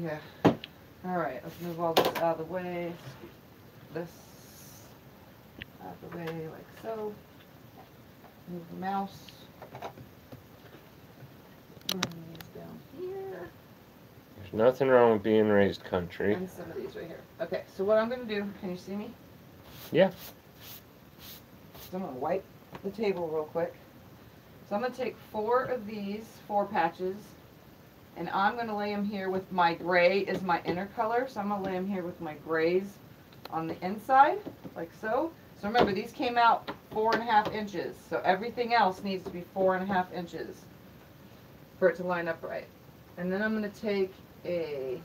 Speaker 3: Yeah. Alright, let's move all this out of the way. This out of the way like so. Move the mouse. Bring these down here.
Speaker 1: There's nothing wrong with being raised country.
Speaker 3: And some of these right here. Okay, so what I'm going to do, can you see me?
Speaker 1: Yeah.
Speaker 3: So I'm going to wipe the table real quick. So I'm going to take 4 of these 4 patches, and I'm going to lay them here with my gray is my inner color. So I'm going to lay them here with my grays on the inside, like so. So remember, these came out 4.5 inches. So everything else needs to be 4.5 inches for it to line up right. And then I'm going to take a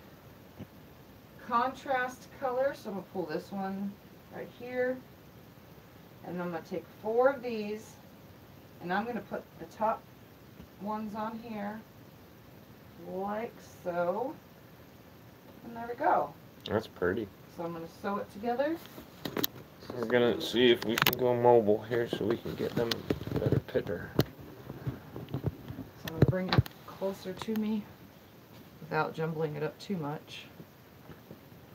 Speaker 3: contrast color. So I'm going to pull this one right here. And I'm going to take 4 of these, and I'm going to put the top ones on here, like so. And there we go.
Speaker 1: That's pretty.
Speaker 3: So I'm going to sew it together.
Speaker 1: We're gonna see if we can go mobile here so we can get them a better picture.
Speaker 3: So I'm going to bring it closer to me without jumbling it up too much.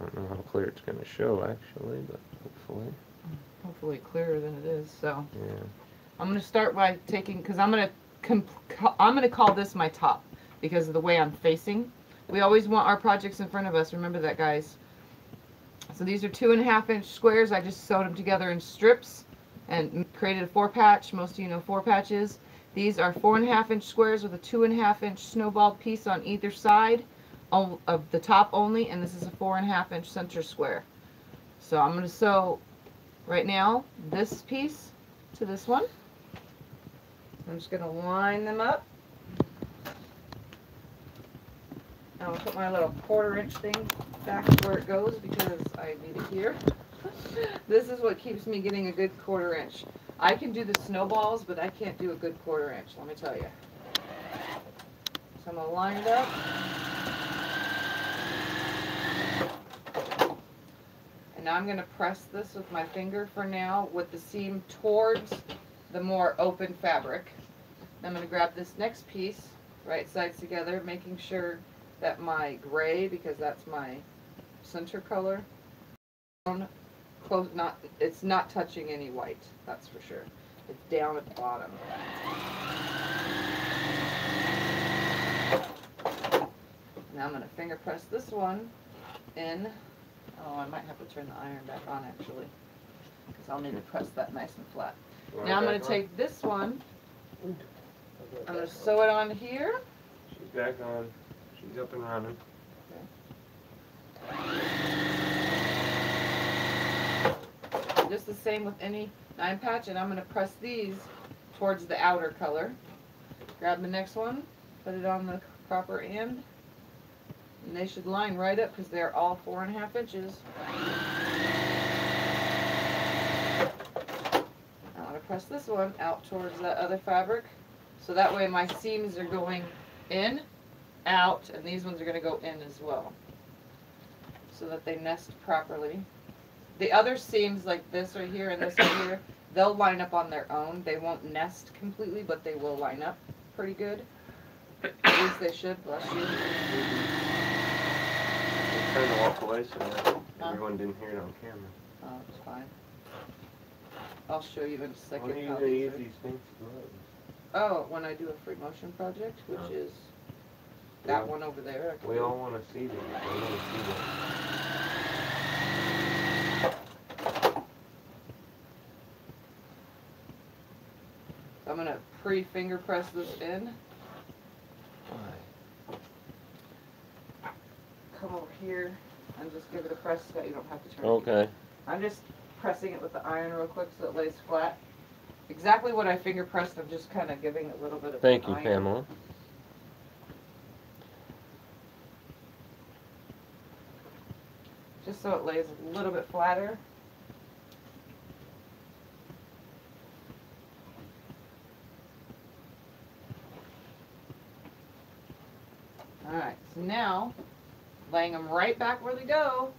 Speaker 1: I don't know how clear it's gonna show actually, but
Speaker 3: Hopefully clearer than it is. So
Speaker 1: yeah.
Speaker 3: I'm going to start by taking, because I'm going to call this my top because of the way I'm facing. We always want our projects in front of us. Remember that, guys. So these are 2.5-inch squares. I just sewed them together in strips and created a 4-patch. Most of you know 4-patches. These are 4.5-inch squares with a 2.5-inch snowball piece on either side of the top only, and this is a 4.5-inch center square. So I'm going to sew right now this piece to this one. I'm just going to line them up. I'll put my little 1/4-inch thing back where it goes because I need it here. This is what keeps me getting a good 1/4 inch. I can do the snowballs, but I can't do a good 1/4 inch, let me tell you. So I'm going to line it up. And now I'm going to press this with my finger for now with the seam towards the more open fabric. I'm going to grab this next piece, right sides together, making sure that my gray, because that's my center color, close, it's not touching any white, that's for sure. It's down at the bottom. Now I'm going to finger press this one in. Oh, I might have to turn the iron back on actually, because I'll need to press that nice and flat. Now I'm going to take this one, I'm going to sew it on here.
Speaker 1: She's back on. She's up and running.
Speaker 3: Okay. Just the same with any 9-patch, and I'm going to press these towards the outer color. Grab the next one, put it on the proper end, and they should line right up because they're all 4.5 inches. I'm going to press this one out towards that other fabric, so that way my seams are going in, out, and these ones are going to go in as well, so that they nest properly. The other seams like this right here and this right here, they'll line up on their own. They won't nest completely, but they will line up pretty good. At least they should, bless you.
Speaker 1: I'm trying to walk away so that everyone didn't hear it on camera.
Speaker 3: Oh, it's fine. I'll show you in a second.
Speaker 1: When are you
Speaker 3: how
Speaker 1: going to
Speaker 3: these
Speaker 1: use
Speaker 3: are.
Speaker 1: these things gloves?
Speaker 3: Oh, when I do a free motion project, which is that one over there.
Speaker 1: We all want to see them. We want to see them.
Speaker 3: I'm going to pre-finger press this in. Come over here and just give it a press so that you don't have to turn it.
Speaker 1: Okay.
Speaker 3: I'm just pressing it with the iron real quick so it lays flat. Exactly what I finger pressed, I'm just kind of giving it a little bit of
Speaker 1: Thank you,
Speaker 3: iron.
Speaker 1: Pamela.
Speaker 3: Just so it lays a little bit flatter. Alright, so now, laying them right back where they go,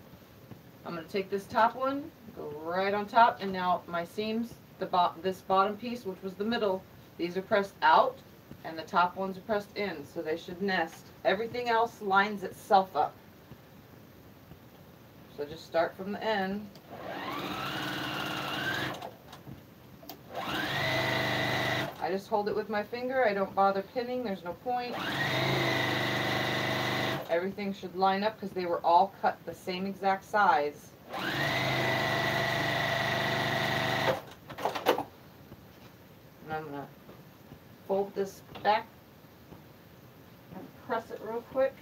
Speaker 3: I'm going to take this top one, go right on top, and now my seams, this bottom piece, which was the middle, these are pressed out, and the top ones are pressed in, so they should nest. Everything else lines itself up. So just start from the end. I just hold it with my finger, I don't bother pinning, there's no point. Everything should line up because they were all cut the same exact size. And I'm going to fold this back and press it real quick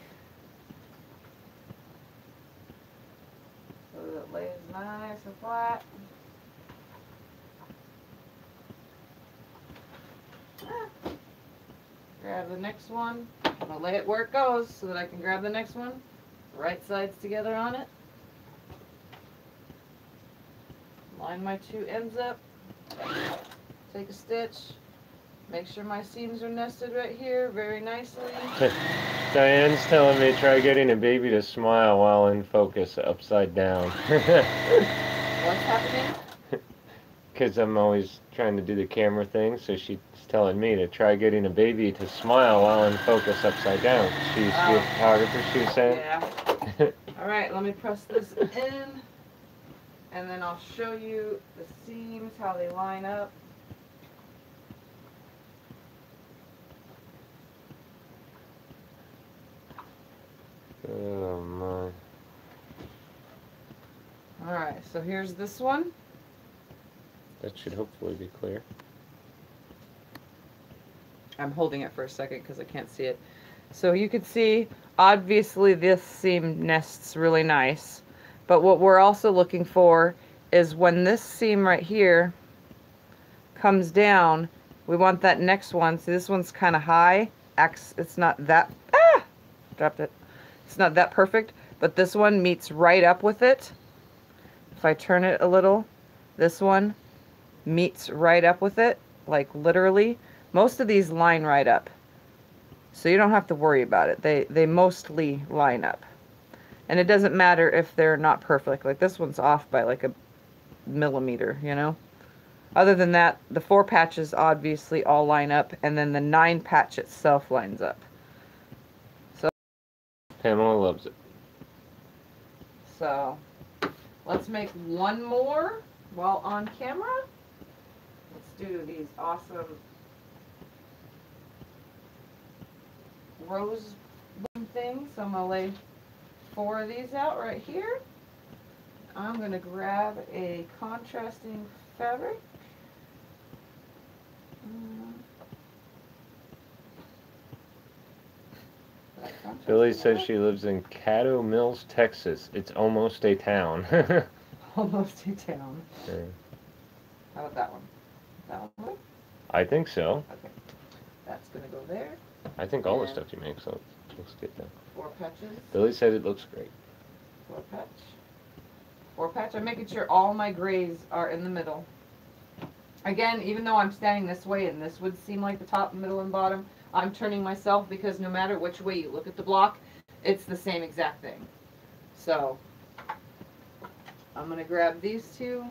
Speaker 3: so that it lays nice and flat. Grab the next one. I'm going to lay it where it goes so that I can grab the next one. Right sides together on it. Line my two ends up. Take a stitch. Make sure my seams are nested right here very nicely.
Speaker 1: Diane's telling me try getting a baby to smile while in focus upside down.
Speaker 3: What's happening?
Speaker 1: Because I'm always trying to do the camera thing, so she's telling me to try getting a baby to smile while in focus upside down. She used to be a photographer, she was saying.
Speaker 3: Yeah. Alright, let me press this in, and then I'll show you the seams, how they line up.
Speaker 1: Oh my.
Speaker 3: Alright, so here's this one.
Speaker 1: That should hopefully be clear.
Speaker 3: I'm holding it for a second because I can't see it. So you can see, obviously this seam nests really nice. But what we're also looking for is when this seam right here comes down, we want that next one. See, this one's kind of high. It's not that, dropped it. It's not that perfect, but this one meets right up with it. If I turn it a little, this one meets right up with it, like literally. Most of these line right up, so you don't have to worry about it. They mostly line up, and it doesn't matter if they're not perfect. Like this one's off by like a millimeter, you know. Other than that, the 4 patches obviously all line up, and then the 9 patch itself lines up. So
Speaker 1: Pamela loves it.
Speaker 3: So let's make one more while on camera. Let's do these awesome rose things. So I'm going to lay 4 of these out right here. I'm going to grab a contrasting fabric.
Speaker 1: Billy says she lives in Caddo Mills, Texas. It's almost a town.
Speaker 3: Almost a town.
Speaker 1: Yeah.
Speaker 3: How about that one? That one work?
Speaker 1: I think so.
Speaker 3: Okay. That's going to go there.
Speaker 1: I think all the stuff you make so looks good though.
Speaker 3: 4 patches.
Speaker 1: Billy said it looks great.
Speaker 3: 4 patch. 4 patch. I'm making sure all my grays are in the middle. Again, even though I'm standing this way and this would seem like the top, middle, and bottom, I'm turning myself because no matter which way you look at the block, it's the same exact thing. So, I'm going to grab these 2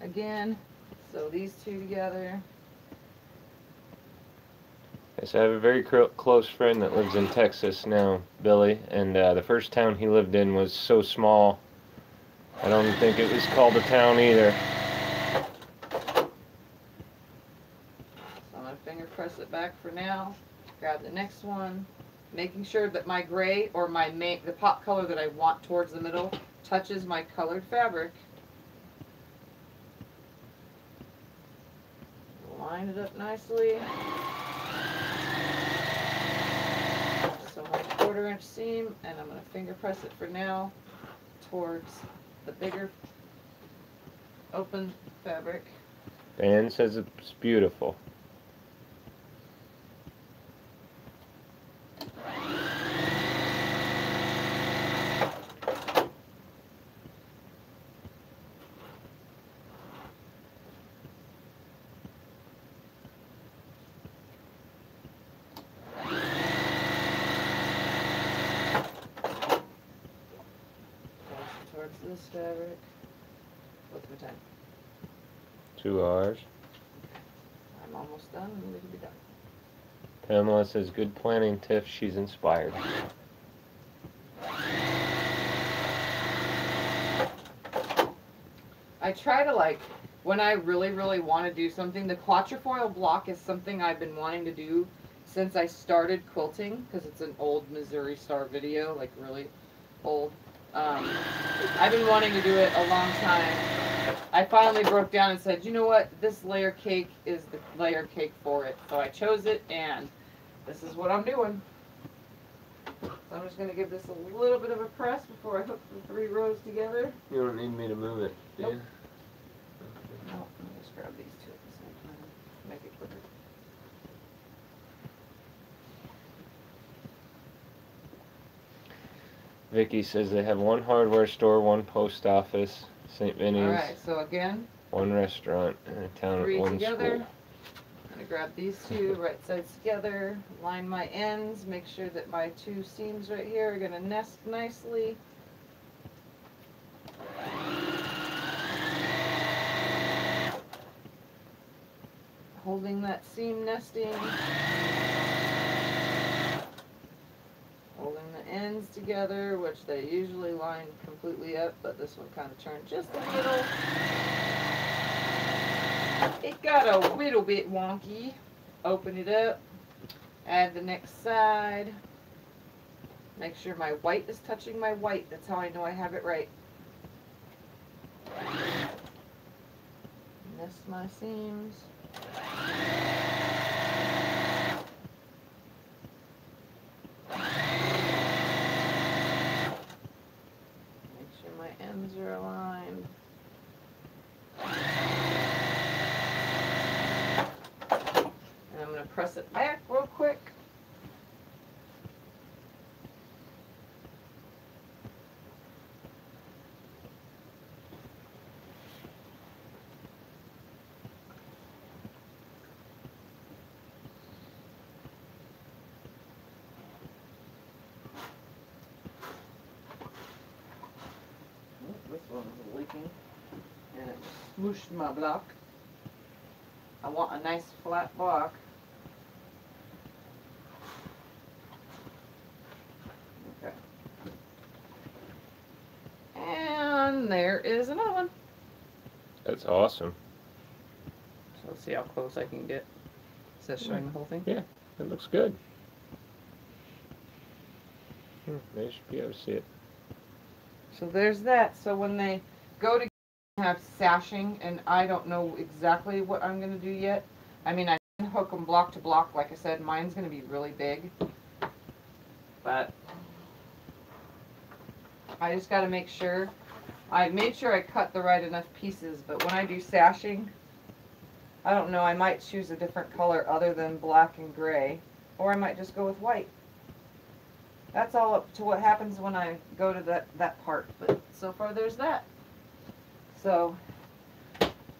Speaker 3: again. So these 2 together.
Speaker 1: Yes, I have a very close friend that lives in Texas now, Billy, and the first town he lived in was so small, I don't think it was called a town either.
Speaker 3: So I'm going to finger press it back for now. Grab the next one, making sure that my gray or the pop color that I want towards the middle touches my colored fabric. Line it up nicely. So my 1/4 inch seam, and I'm going to finger press it for now towards the bigger open fabric.
Speaker 1: Dan says it's beautiful.
Speaker 3: Towards this fabric. What's my time?
Speaker 1: 2 hours.
Speaker 3: I'm almost done and we can be done.
Speaker 1: Pamela says, good planning, Tiff. She's inspired.
Speaker 3: I try to, when I really, really want to do something, the Quatrefoil block is something I've been wanting to do since I started quilting, because it's an old Missouri Star video, really old. I've been wanting to do it a long time. I finally broke down and said, you know what, this layer cake is the layer cake for it. So I chose it, and this is what I'm doing. So I'm just going to give this a little bit of a press before I hook the 3 rows together.
Speaker 1: You don't need me to move it, do you?
Speaker 3: Nope. No, let me just grab these 2 at the same time. Make it quicker.
Speaker 1: Vicky says they have 1 hardware store, 1 post office, St. Vinny's,
Speaker 3: Alright, so again,
Speaker 1: 1 restaurant, and a town
Speaker 3: 3
Speaker 1: with 1
Speaker 3: together.
Speaker 1: school.
Speaker 3: I'm going to grab these two right sides together, line my ends, make sure that my two seams right here are going to nest nicely. Holding that seam nesting. Holding the ends together, which they usually line completely up, but this one kind of turned just a little. It got a little bit wonky. Open it up, add the next side. Make sure my white is touching my white. That's how I know I have it right. Nest my seams. Make sure my ends are aligned. And I'm going to press it back real quick. This one's leaking and it smooshed my block. I want a nice flat block. Okay. And there is another one.
Speaker 1: That's awesome.
Speaker 3: So let's see how close I can get. Is that showing the whole thing?
Speaker 1: Yeah, it looks good. They should be able to see it.
Speaker 3: So there's that. So when they go to have sashing, and I don't know exactly what I'm going to do yet. I mean, I can hook them block to block. Like I said, mine's going to be really big. But I just got to make sure. I made sure I cut the right enough pieces, but when I do sashing, I don't know, I might choose a different color other than black and gray, or I might just go with white. That's all up to what happens when I go to that part, but so far there's that. So,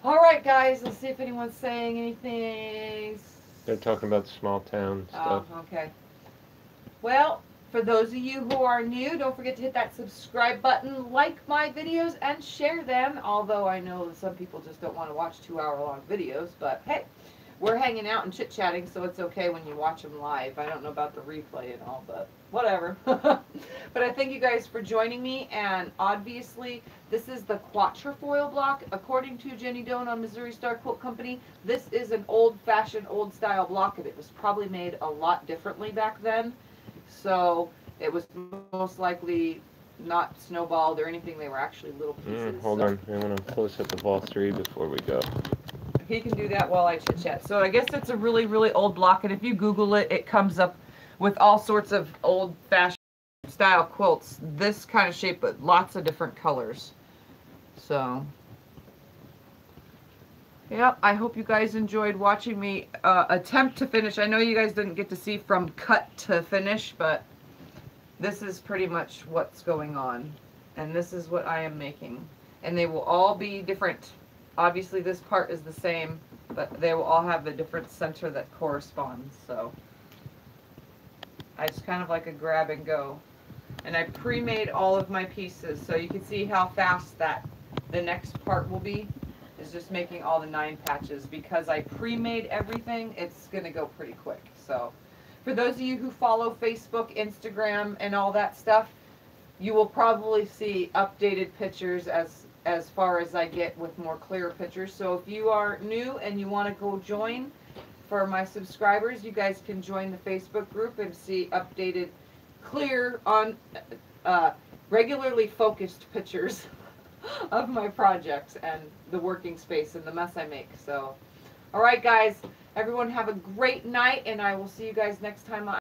Speaker 3: alright guys, let's see if anyone's saying anything.
Speaker 1: They're talking about the small town stuff.
Speaker 3: Oh, okay. Well, for those of you who are new, don't forget to hit that subscribe button, like my videos, and share them. Although I know that some people just don't want to watch 2-hour-long videos, but hey, we're hanging out and chit-chatting, so it's okay when you watch them live. I don't know about the replay and all, but whatever. But I thank you guys for joining me, and obviously, this is the Quatrefoil block. According to Jenny Doan on Missouri Star Quilt Company, this is an old-fashioned, old-style block, and it was probably made a lot differently back then. So it was most likely not snowballed or anything. They were actually little pieces.
Speaker 1: Hold on. I want to close up the Vol 3 before we go.
Speaker 3: He can do that while I chit chat. So I guess it's a really, really old block, and if you Google it, it comes up with all sorts of old-fashioned style quilts. This kind of shape, but lots of different colors. So, yeah, I hope you guys enjoyed watching me attempt to finish. I know you guys didn't get to see from cut to finish, but this is pretty much what's going on. And this is what I am making. And they will all be different. Obviously, this part is the same, but they will all have a different center that corresponds. So I just kind of like a grab and go. And I pre-made all of my pieces, so you can see how fast that the next part will be. Is just making all the 9 patches. Because I pre-made everything, it's going to go pretty quick. So for those of you who follow Facebook, Instagram, and all that stuff, you will probably see updated pictures as far as I get with more clear pictures. So if you are new and you want to go join, for my subscribers, you guys can join the Facebook group and see updated, clear, on regularly focused pictures of my projects and the working space and the mess I make. So, alright guys, everyone have a great night, and I will see you guys next time on